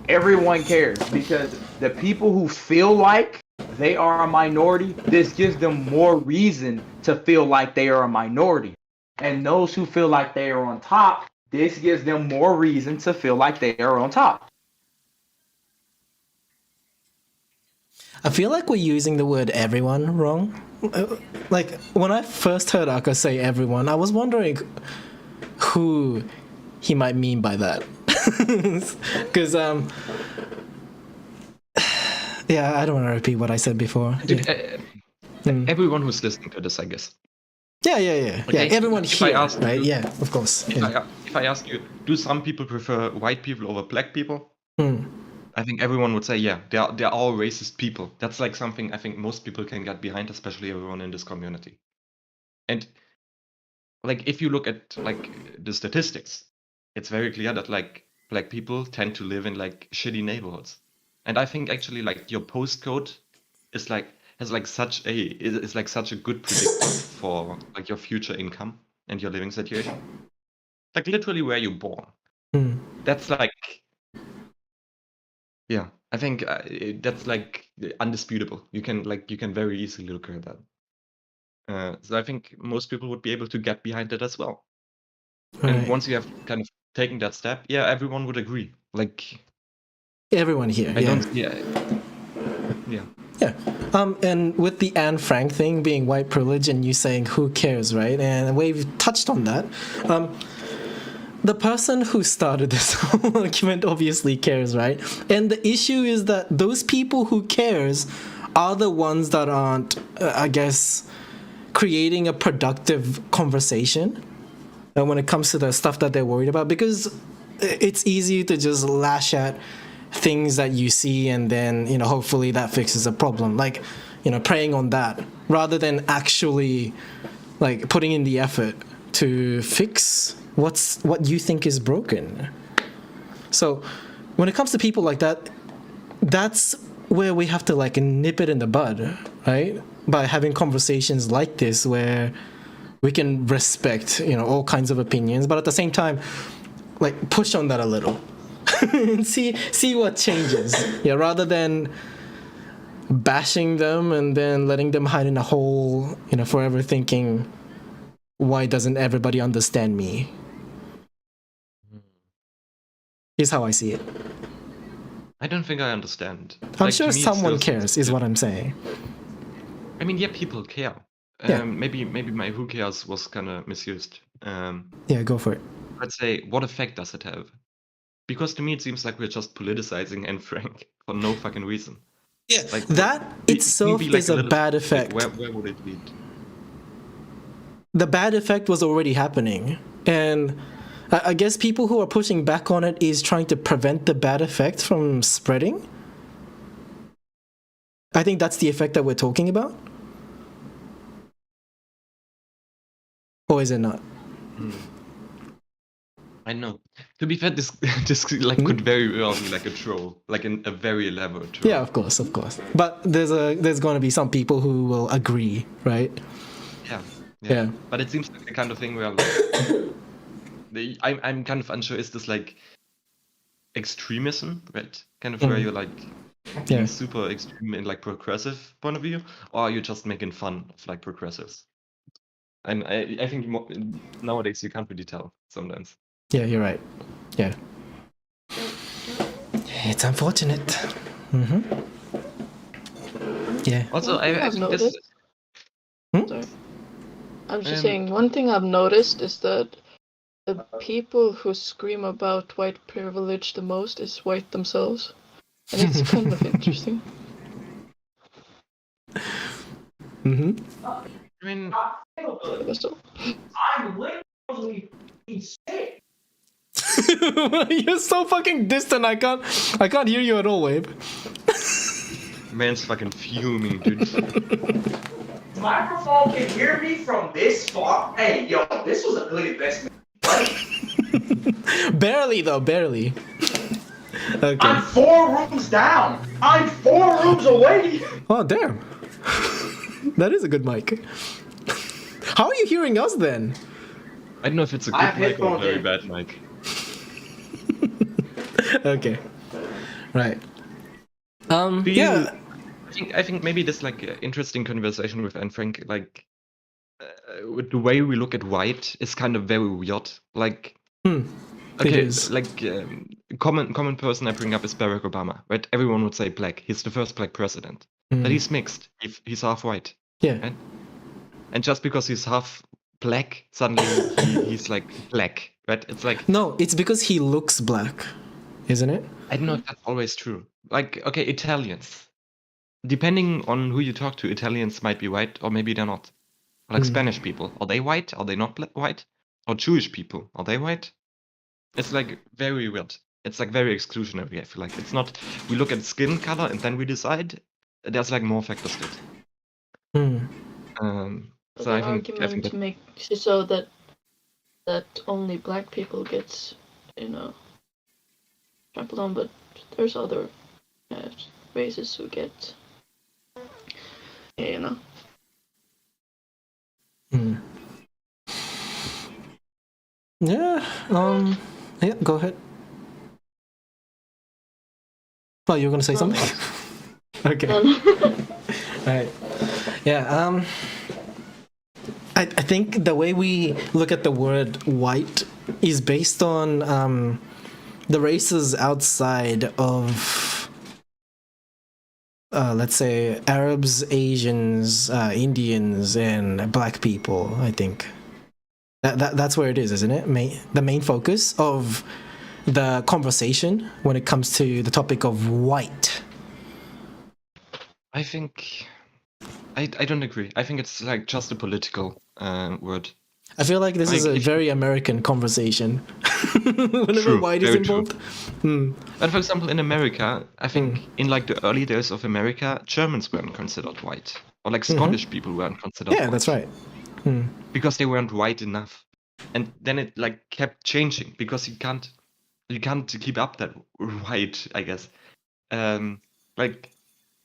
everyone cares, because the people who feel like they are a minority, this gives them more reason to feel like they are a minority. And those who feel like they are on top, this gives them more reason to feel like they are on top. I feel like we're using the word everyone wrong. Like, when I first heard Aka say everyone, I was wondering who he might mean by that. Because, yeah, I don't want to repeat what I said before. Dude, everyone who's listening to this, I guess. Yeah. Okay, Yeah, everyone if here, I ask right? you- Yeah, of course. Yeah. If I ask you, do some people prefer white people over black people? I think everyone would say, yeah, they're all racist people. That's like something I think most people can get behind, especially everyone in this community. And like, if you look at like the statistics, it's very clear that like black people tend to live in like shitty neighborhoods. And I think actually like your postcode is like has like such a good predictor for like your future income and your living situation. Like literally where you're born. That's like, yeah, I think that's like undisputable. You can very easily look at that. So I think most people would be able to get behind it as well. And Right. once you have kind of taking that step, yeah, everyone would agree. Like, Everyone here. I Yeah. don't, yeah. Yeah. And with the Anne Frank thing being white privilege and you saying who cares, right? And we've touched on that. The person who started this whole argument obviously cares, right? And the issue is that those people who cares are the ones that aren't, I guess, creating a productive conversation when it comes to the stuff that they're worried about, because it's easy to just lash at things that you see and then, you know, hopefully that fixes a problem, like, you know, preying on that rather than actually like putting in the effort to fix what you think is broken. So when it comes to people like that, that's where we have to like nip it in the bud, right? By having conversations like this where we can respect, you know, all kinds of opinions, but at the same time, like push on that a little and see what changes. Yeah, rather than bashing them and then letting them hide in a hole, you know, forever thinking, why doesn't everybody understand me? Is how I see it. I don't think I understand. I'm Like, sure to me, it someone still cares, seems- is what I'm saying. I mean, yeah, people care. Yeah. Maybe my who cares was kind of misused. Yeah, go for it. Let's say, what effect does it have? Because to me, it seems like we're just politicizing Anne Frank for no fucking reason. Yeah, Like, that itself maybe, like, is a little- bad like, effect. where would it lead? The bad effect was already happening, and I guess people who are pushing back on it is trying to prevent the bad effect from spreading. I think that's the effect that we're talking about. Or is it not? I know. To be fair, this this like could very well be like a troll, like a very elaborate troll. Yeah, of course. But there's going to be some people who will agree, right? Yeah. But it seems like the kind of thing where like, I'm kind of unsure. Is this like extremism, right? Kind of where you're like being Yeah. super extreme in like progressive point of view, or are you just making fun of like progressives? And I think nowadays you can't really tell sometimes. Yeah, you're right. Yeah. It's unfortunate. Mm-hmm. Yeah. Also, One thing I I've think this. noticed- Sorry. I'm just saying, one thing I've noticed is that the people who scream about white privilege the most is white themselves. And it's kind of interesting. Mm-hmm. I mean, So, I'm literally sick. You're so fucking distant. I can't hear you at all, Wave. man's fucking fuming, dude. Microphone can hear me from this far. Hey, yo, this was a good investment. Right? Barely though, barely. Okay. I'm 4 rooms down. I'm 4 rooms away. Oh damn. That is a good mic. How are you hearing us then? I don't know if it's a I have good mic or a headphones very in. bad mic. Okay. Right. Do you- Yeah. I think maybe this like interesting conversation with Anne Frank, like with the way we look at white is kind of very weird. Like, It okay, is. like common person I bring up is Barack Obama, right? Everyone would say black. He's the first black president, but he's mixed. He's half white, Yeah. right? And just because he's half black, suddenly he's like black, right? It's like No, it's because he looks black, isn't it? I don't know if that's always true. Like, okay, Italians. Depending on who you talk to, Italians might be white or maybe they're not. Like Spanish people, are they white? Are they not white? Or Jewish people, are they white? It's like very weird. It's like very exclusionary, I feel like. It's not, we look at skin color and then we decide. There's like more factors to it. but So the I think argument that, makes it so that only black people get, trampled on, but there's other races who get, Yeah. Yeah. Go ahead. Oh, you were gonna say something? Okay. Right. Yeah. I think the way we look at the word white is based on the races outside of, let's say, Arabs, Asians, Indians, and Black people. I think that's where it is, isn't it? The main focus of the conversation when it comes to the topic of white. I think I don't agree. I think it's like just a political word. I feel like this is a very American conversation. Whenever True, white is very involved. But for example, in America, I think in like the early days of America, Germans weren't considered white, or like Scottish people weren't considered Yeah, white. that's right. Because they weren't white enough, and then it like kept changing because you can't keep up that white, I guess. Like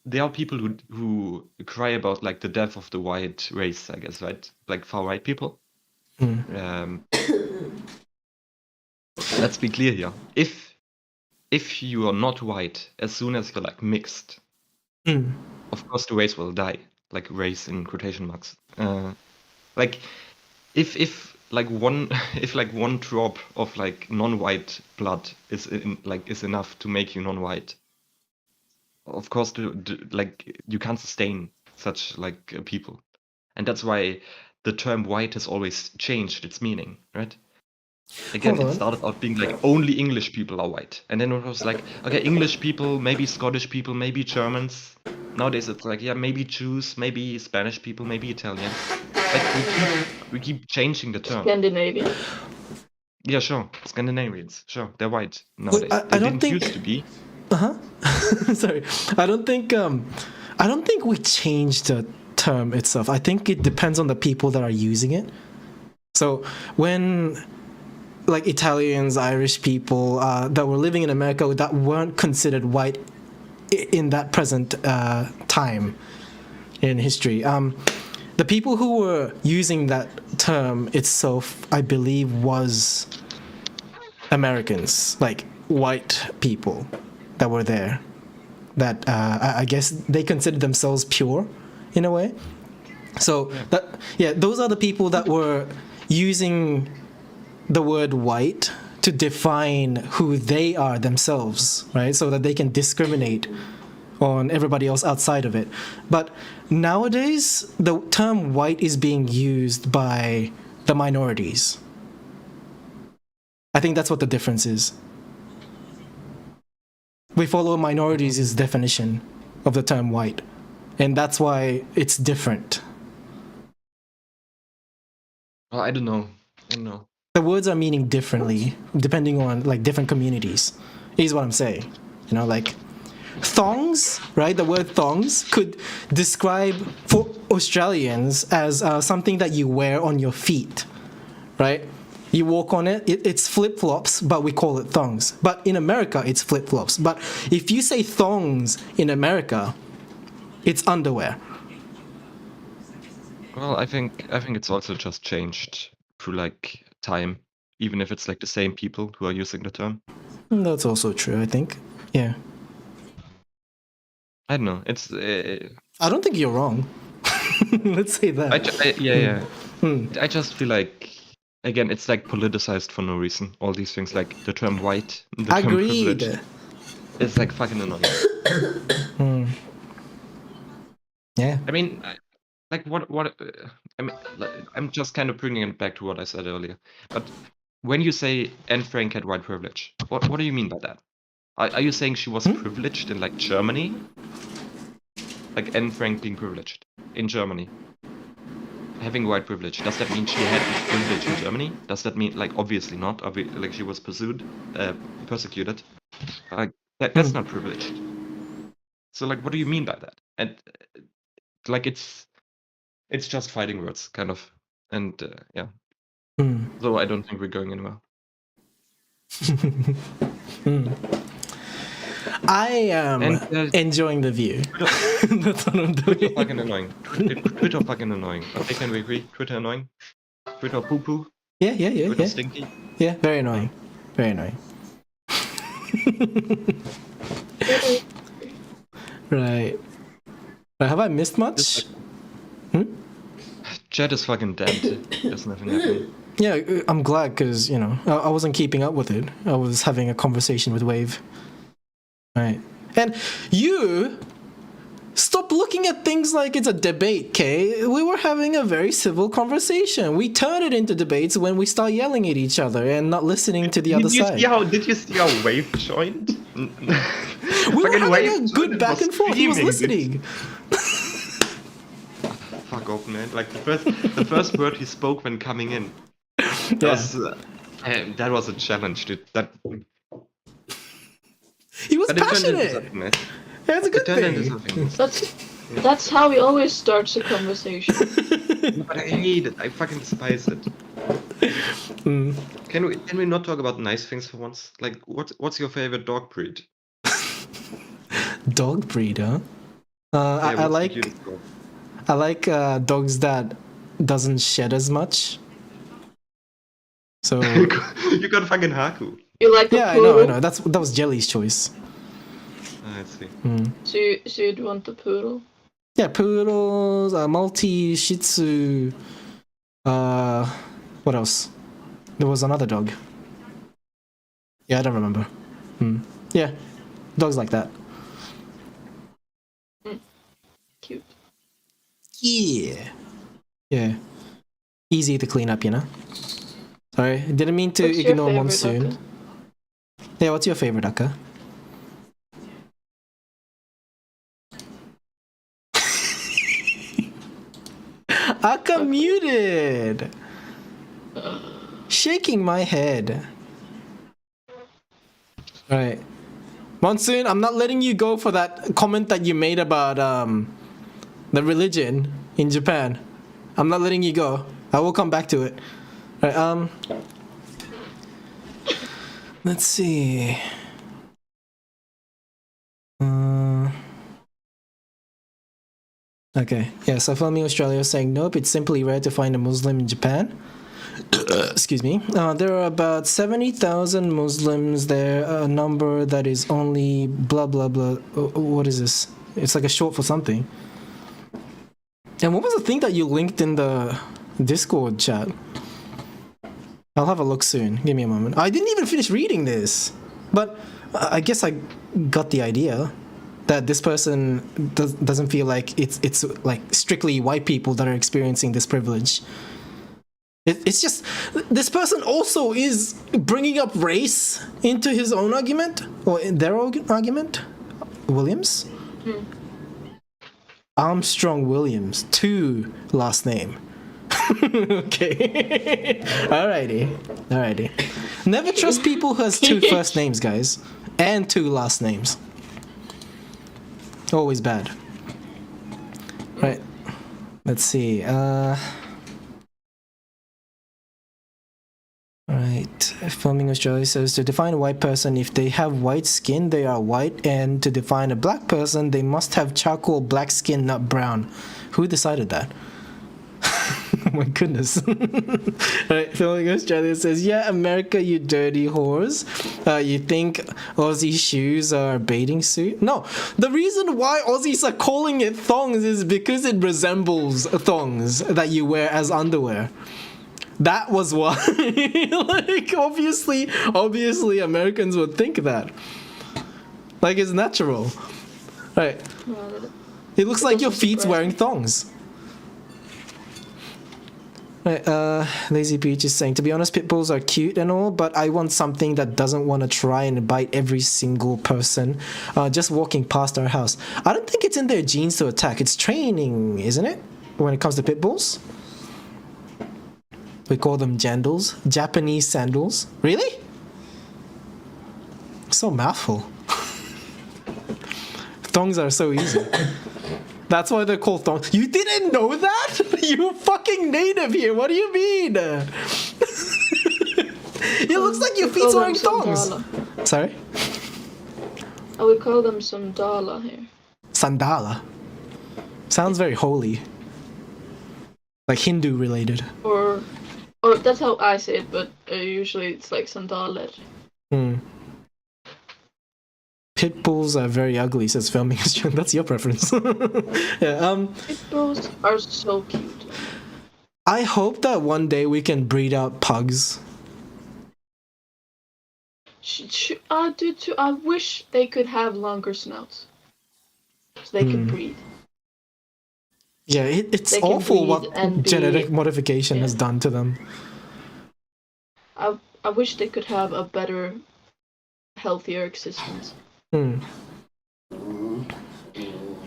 there are people who cry about like the death of the white race, I guess, right? Like far right people. Let's be clear here. If you are not white, as soon as you're like mixed, of course the race will die. Like race in quotation marks. Like if like one drop of like non-white blood is enough to make you non-white, of course like you can't sustain such like people, and that's why the term white has always changed its meaning, right? Again, it started out being like only English people are white, and then it was like, okay, English people, maybe Scottish people, maybe Germans. Nowadays it's like, yeah, maybe Jews, maybe Spanish people, maybe Italians. Like we keep changing the term. Scandinavian. Yeah, sure, Scandinavians, sure, they're white nowadays. I don't think used to be. Sorry, I don't think we changed the term itself. I think it depends on the people that are using it. So when like Italians, Irish people that were living in America that weren't considered white in that present time in history, the people who were using that term itself, I believe, was Americans, like white people that were there. That I guess they considered themselves pure in a way. So those are the people that were using the word white to define who they are themselves, right? So that they can discriminate on everybody else outside of it. But nowadays, the term white is being used by the minorities. I think that's what the difference is. We follow minorities' definition of the term white, and that's why it's different. Well, I don't know. The words are meaning differently depending on like different communities, is what I'm saying. You know, like thongs, right? The word thongs could describe for Australians as something that you wear on your feet, right? You walk on it, it's flip-flops, but we call it thongs. But in America, it's flip-flops. But if you say thongs in America, it's underwear. Well, I think it's also just changed through like time, even if it's like the same people who are using the term. That's also true, I think. Yeah. I don't know. It's. I don't think you're wrong. Let's say that. I just feel like, again, it's like politicized for no reason. All these things, like the term white, the term Agreed. privilege, it's like fucking annoying. Yeah. I mean, like what? I mean, like, I'm just kind of bringing it back to what I said earlier. But when you say Anne Frank had white privilege, what do you mean by that? Are you saying she was privileged in like Germany? Like Anne Frank being privileged in Germany, having white privilege, does that mean she had this privilege in Germany? Does that mean, like, obviously not, like she was persecuted? Like that's not privileged. So like, what do you mean by that? And like it's just fighting words, kind of, and yeah. So I don't think we're going anywhere. I am enjoying the view. That's what I'm doing. Twitter fucking annoying. Twitter fucking annoying. Okay, can we agree? Twitter annoying. Twitter poo poo. Yeah. Twitter stinky. Yeah, very annoying. Very annoying. Right. But have I missed much? Chat is fucking dead. There's nothing happening. Yeah, I'm glad because, you know, I wasn't keeping up with it. I was having a conversation with Wave. Right. And you stop looking at things like it's a debate, Kay. We were having a very civil conversation. We turn it into debates when we start yelling at each other and not listening to the other side. Did you see how Wave joined? We were Fucking having Wave a good joined back and forth. He was screaming, dude. listening. Fuck off, man. Like the first word he spoke when coming in. That was a challenge, dude. He was But it turned into passionate. something nice. That's a It good turned into thing. something nice. That's how he always starts a conversation. But I hate it. I fucking despise it. Can we not talk about nice things for once? Like, what's your favorite dog breed? Dog breed, huh? Yeah, I what's the like cutest dog? I like dogs that doesn't shed as much. So You got fucking Haku. You like the yeah, I poodle? know. That was Jelly's choice. I see. So you'd want the poodle? Yeah, poodles, Maltese, Shih Tzu. What else? There was another dog. Yeah, I don't remember. Yeah, dogs like that. Cute. Yeah. Easy to clean up, you know. Sorry, didn't mean to What's your ignore favorite, Monsoon. Akka? Yeah, what's your favorite, Akka? Akka muted. Shaking my head. Right. Monsoon, I'm not letting you go for that comment that you made about the religion in Japan. I'm not letting you go. I will come back to it. Right, let's see. Okay. Yeah, so Filming Australia is saying nope, it's simply rare to find a Muslim in Japan. Excuse me. There are about 70,000 Muslims there, a number that is only blah blah blah. What is this? It's like a short for something. And what was the thing that you linked in the Discord chat? I'll have a look soon. Give me a moment. I didn't even finish reading this, but I guess I got the idea that this person doesn't feel like it's like strictly white people that are experiencing this privilege. It's just this person also is bringing up race into his own argument or in their argument. Williams, Armstrong Williams, 2 last name. Okay, alrighty. Never trust people who has 2 first names, guys, and 2 last names. Always bad. Right. Let's see. Right. Filming Australia says to define a white person, if they have white skin, they are white, and to define a black person, they must have charcoal black skin, not brown. Who decided that? Oh my goodness. Right, Filming Australia says, yeah, America, you dirty whores. You think Aussie shoes are a bathing suit? No, the reason why Aussies are calling it thongs is because it resembles thongs that you wear as underwear. That was why. Like, obviously Americans would think that. Like, it's natural. Right. It looks like your feet's wearing thongs. Right, Lazy Peach is saying, to be honest, pit bulls are cute and all, but I want something that doesn't want to try and bite every single person just walking past our house. I don't think it's in their genes to attack. It's training, isn't it? When it comes to pit bulls? We call them jandals, Japanese sandals. Really? So mouthful. Thongs are so easy. That's why they're called thongs. You didn't know that? You fucking native here. What do you mean? It looks like your feet's wearing thongs. Sorry? I would call them sandala here. Sandala. Sounds very holy. Like Hindu related. Or that's how I say it, but usually it's like sandaler. Pit bulls are very ugly, says Filming. That's your preference. Yeah, Pit bulls are so cute. I hope that one day we can breed out pugs. Dude, too, I wish they could have longer snouts. So they could breed. Yeah, it's They can awful breed what and be- genetic modification has done to them. I wish they could have a better, healthier existence.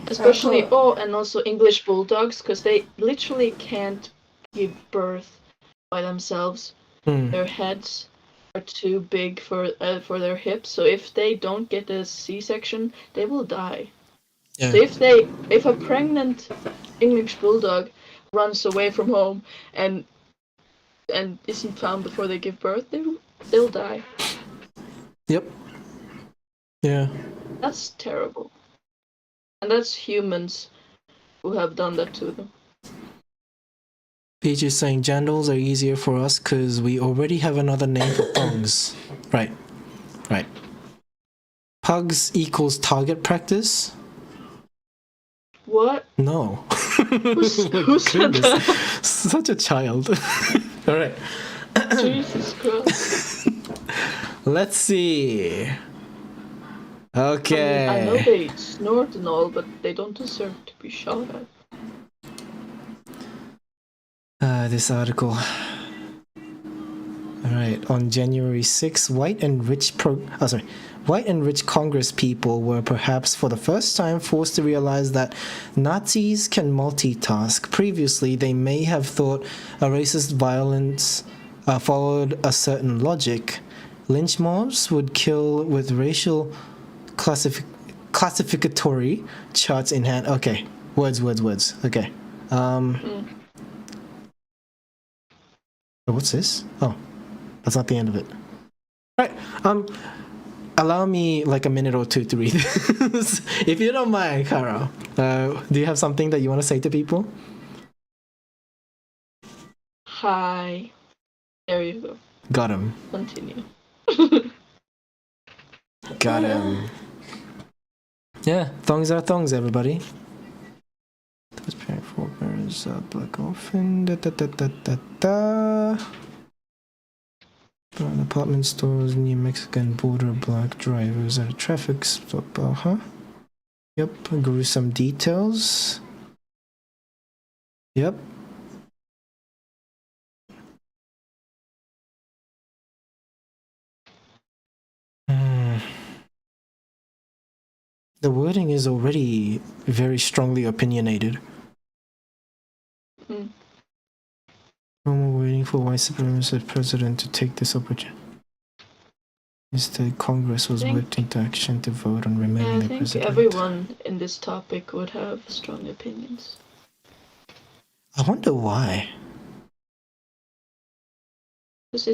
Especially, and also English bulldogs, because they literally can't give birth by themselves. Their heads are too big for their hips, so if they don't get a C-section, they will die. Yeah. So if a pregnant English bulldog runs away from home and isn't found before they give birth, they'll die. Yep. Yeah. That's terrible. And that's humans who have done that to them. Peach is saying jandals are easier for us because we already have another name for thongs. Right. Pugs equals target practice? What? No. Who said that? Such a child. Alright. Jesus Christ. Let's see. Okay. I know they snort and all, but they don't deserve to be shot at. This article. Alright, on January 6, white and rich Congress people were perhaps for the first time forced to realize that Nazis can multitask. Previously, they may have thought a racist violence followed a certain logic. Lynch mobs would kill with racial classificatory charts in hand. Okay, words. Okay. What's this? Oh, that's not the end of it. Right. Allow me like a minute or two to read this. If you don't mind, Karo. Do you have something that you want to say to people? Hi. There you go. Got him. Continue. Got him. Yeah, thongs are thongs, everybody. Those parent forebears, black orphan, Apartment stores near Mexican border, black drivers at a traffic stop. Yep, gruesome details. Yep. The wording is already very strongly opinionated. We're waiting for white supremacist president to take this opportunity. Instead, Congress was whipped into action to vote on remaining the president. I think everyone in this topic would have strong opinions. I wonder why. Because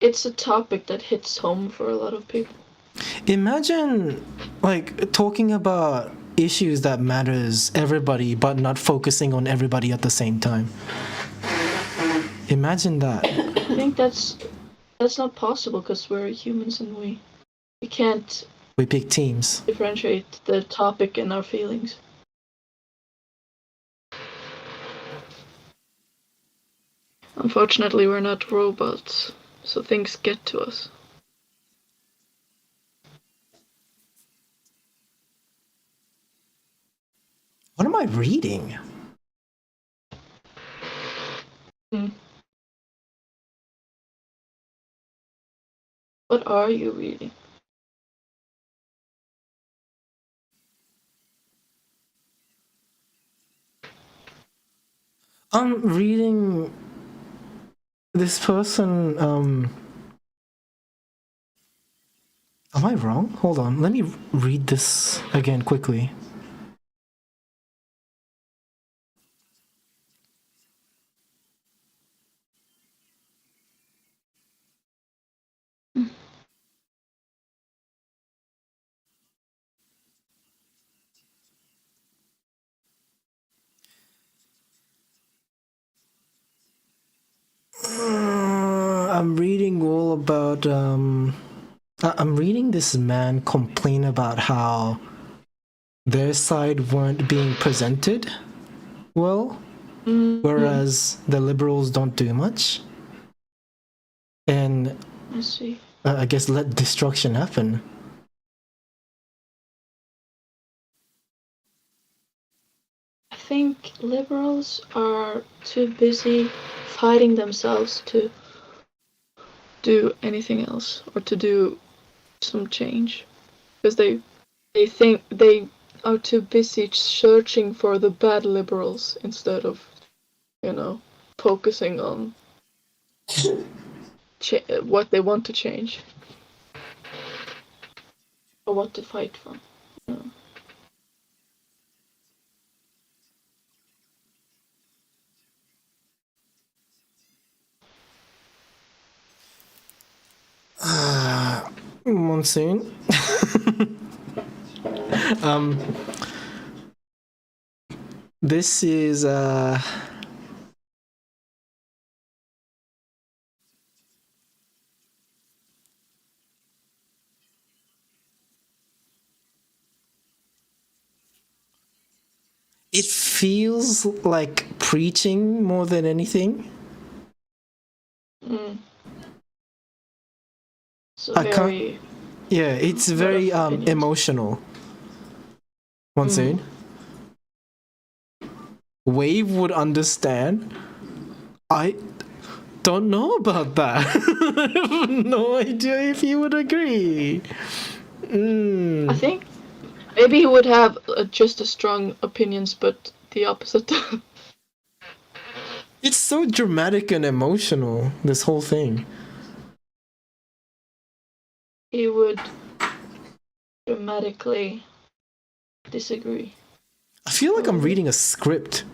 it's a topic that hits home for a lot of people. Imagine, like, talking about issues that matters everybody, but not focusing on everybody at the same time. Imagine that. I think that's not possible because we're humans and we can't. We pick teams. Differentiate the topic and our feelings. Unfortunately, we're not robots, so things get to us. What am I reading? What are you reading? I'm reading this person. Am I wrong? Hold on. Let me read this again quickly. I'm reading all about I'm reading this man complain about how their side weren't being presented well whereas the liberals don't do much. And I see. I guess let destruction happen. I think liberals are too busy fighting themselves to do anything else or to do some change, because they think they are too busy searching for the bad liberals instead of, focusing on what they want to change or what to fight for. You know? Monsoon. This is it feels like preaching more than anything. So I very. can't. Yeah, it's very emotional. Monsoon. Wave would understand. I don't know about that. I have no idea if he would agree. I think maybe he would have just as strong opinions, but the opposite. It's so dramatic and emotional, this whole thing. He would dramatically disagree. I feel like I'm reading a script.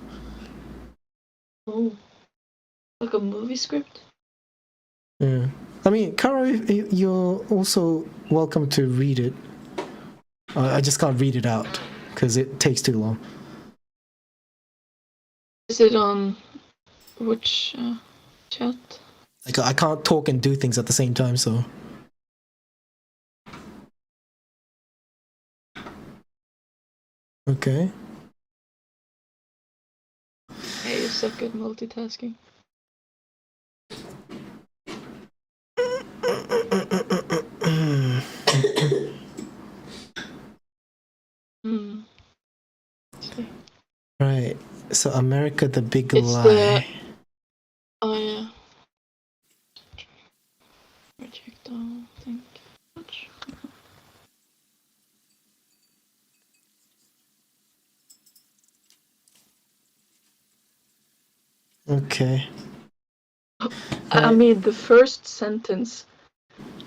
Oh, like a movie script? Yeah. I mean, Karo, you're also welcome to read it. I just can't read it out because it takes too long. Is it on which chat? Like, I can't talk and do things at the same time, so. Okay. Hey, you suck at multitasking. Right. So America the Big It's Lie. Oh yeah. Reject all. Thank you much. Okay. I mean, the first sentence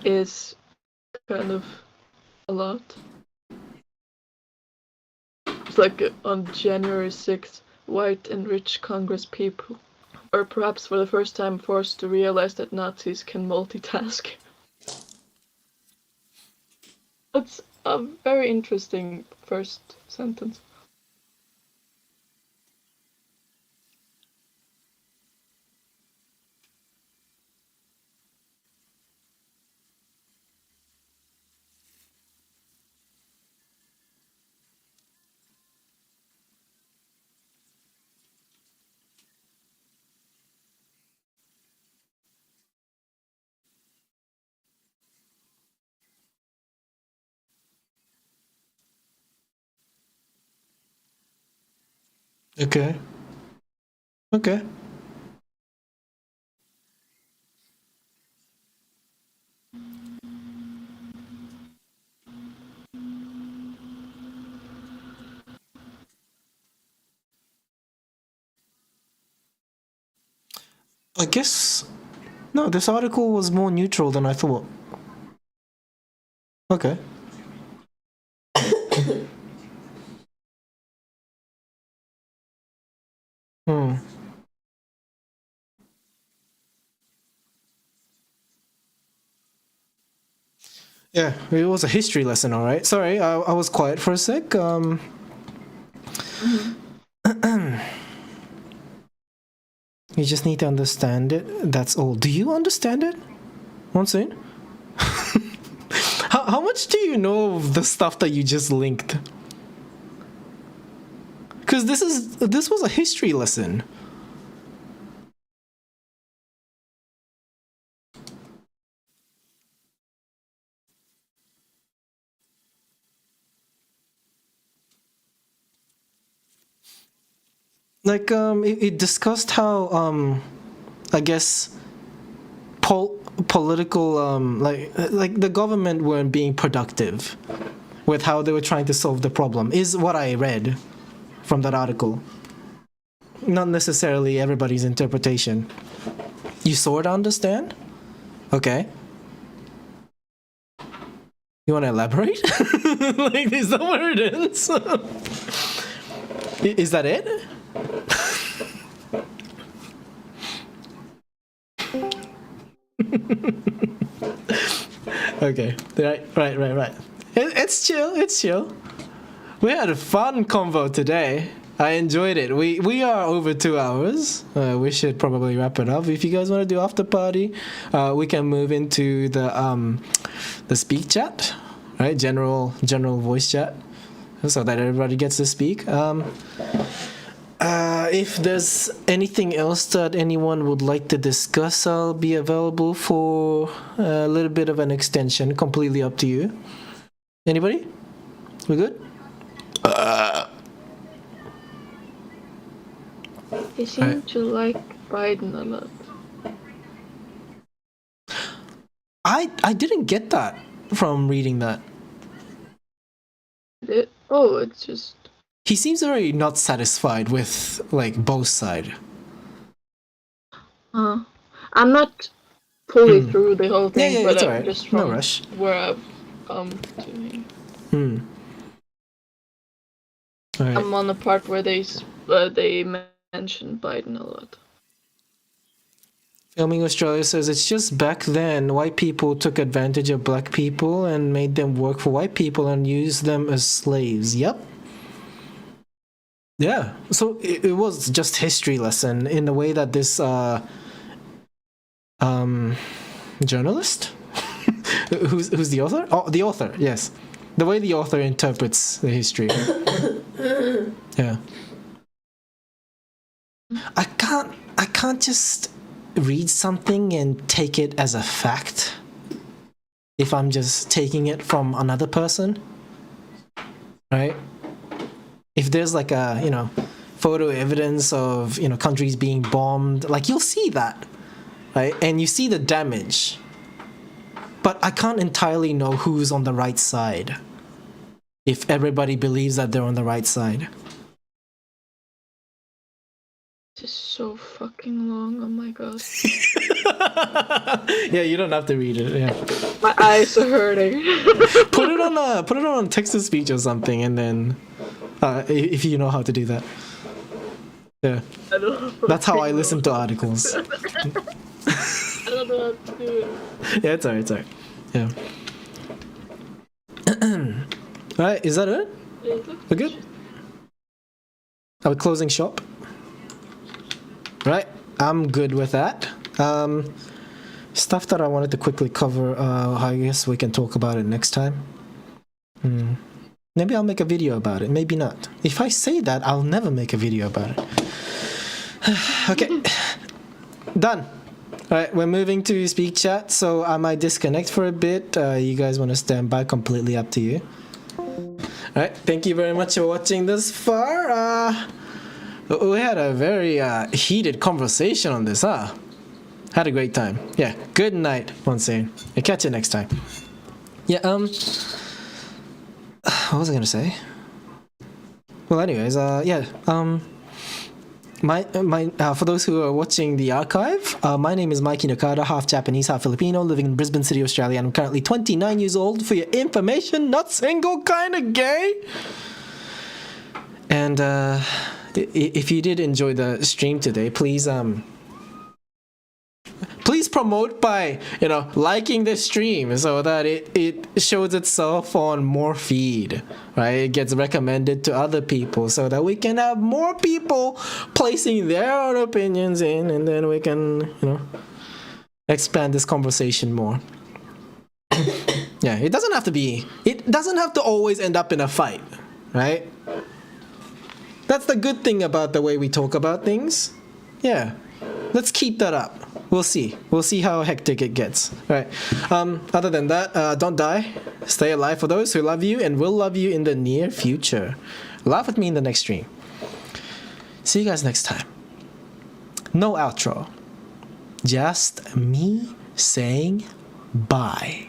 is kind of a lot. It's like on January 6th, white and rich Congress people are perhaps for the first time forced to realize that Nazis can multitask. That's a very interesting first sentence. Okay. Okay. I guess. No, this article was more neutral than I thought. Okay. Yeah, it was a history lesson, all right. Sorry, I was quiet for a sec. You just need to understand it. That's all. Do you understand it, Monsoon? How much do you know of the stuff that you just linked? Because this was a history lesson. Like it discussed how I guess political like the government weren't being productive with how they were trying to solve the problem, is what I read from that article. Not necessarily everybody's interpretation. You sort of understand? Okay. You want to elaborate? Like, is that what it is? Is that it? Okay. Right. It's chill. We had a fun convo today. I enjoyed it. We are over 2 hours. We should probably wrap it up. If you guys want to do after party, we can move into the speak chat, right? General voice chat, so that everybody gets to speak. If there's anything else that anyone would like to discuss, I'll be available for a little bit of an extension. Completely up to you. Anybody? We good? They seem to like Biden a lot. I didn't get that from reading that. It's just... He seems very not satisfied with like both sides. I'm not fully through the whole thing, Yeah, but it's I'm alright. just No from rush. where I've come to. Alright. I'm on the part where they mention Biden a lot. Filming Australia says it's just back then white people took advantage of black people and made them work for white people and used them as slaves. Yep. Yeah. So it was just history lesson in the way that this journalist who's the author? Oh, the author. Yes. The way the author interprets the history. Yeah. I can't just read something and take it as a fact if I'm just taking it from another person, right? If there's like a, photo evidence of, countries being bombed, like you'll see that, right? And you see the damage. But I can't entirely know who's on the right side if everybody believes that they're on the right side. This is so fucking long, oh my god. Yeah, you don't have to read it. Yeah. My eyes are hurting. Put it on text to speech or something, and then if you know how to do that. Yeah. I don't know. That's how I listen to articles. I don't know how to do it. Yeah, it's alright. Yeah. Alright, is that it? We're good? Are we closing shop? Right, I'm good with that. Stuff that I wanted to quickly cover, I guess we can talk about it next time. Maybe I'll make a video about it, maybe not. If I say that, I'll never make a video about it. Okay, done. Alright, we're moving to speak chat, so I might disconnect for a bit. You guys want to stand by, completely up to you. Alright, thank you very much for watching this far. We had a very heated conversation on this, huh? Had a great time. Yeah, good night, once again. I'll catch you next time. Yeah, what was I gonna say? Well, anyways, for those who are watching the archive, my name is Mikey Nakada, half Japanese, half Filipino, living in Brisbane City, Australia, and I'm currently 29 years old. For your information, not single, kinda gay. And if you did enjoy the stream today, please promote by liking the stream so that it shows itself on more feed, right? It gets recommended to other people so that we can have more people placing their own opinions in, and then we can expand this conversation more. Yeah, it doesn't have to always end up in a fight, right? That's the good thing about the way we talk about things. Yeah, let's keep that up. We'll see how hectic it gets. All right. Other than that, don't die. Stay alive for those who love you and will love you in the near future. Laugh with me in the next stream. See you guys next time. No outro. Just me saying bye.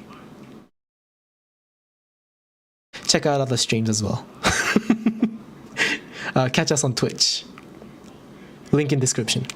Check out other streams as well. Catch us on Twitch. Link in description.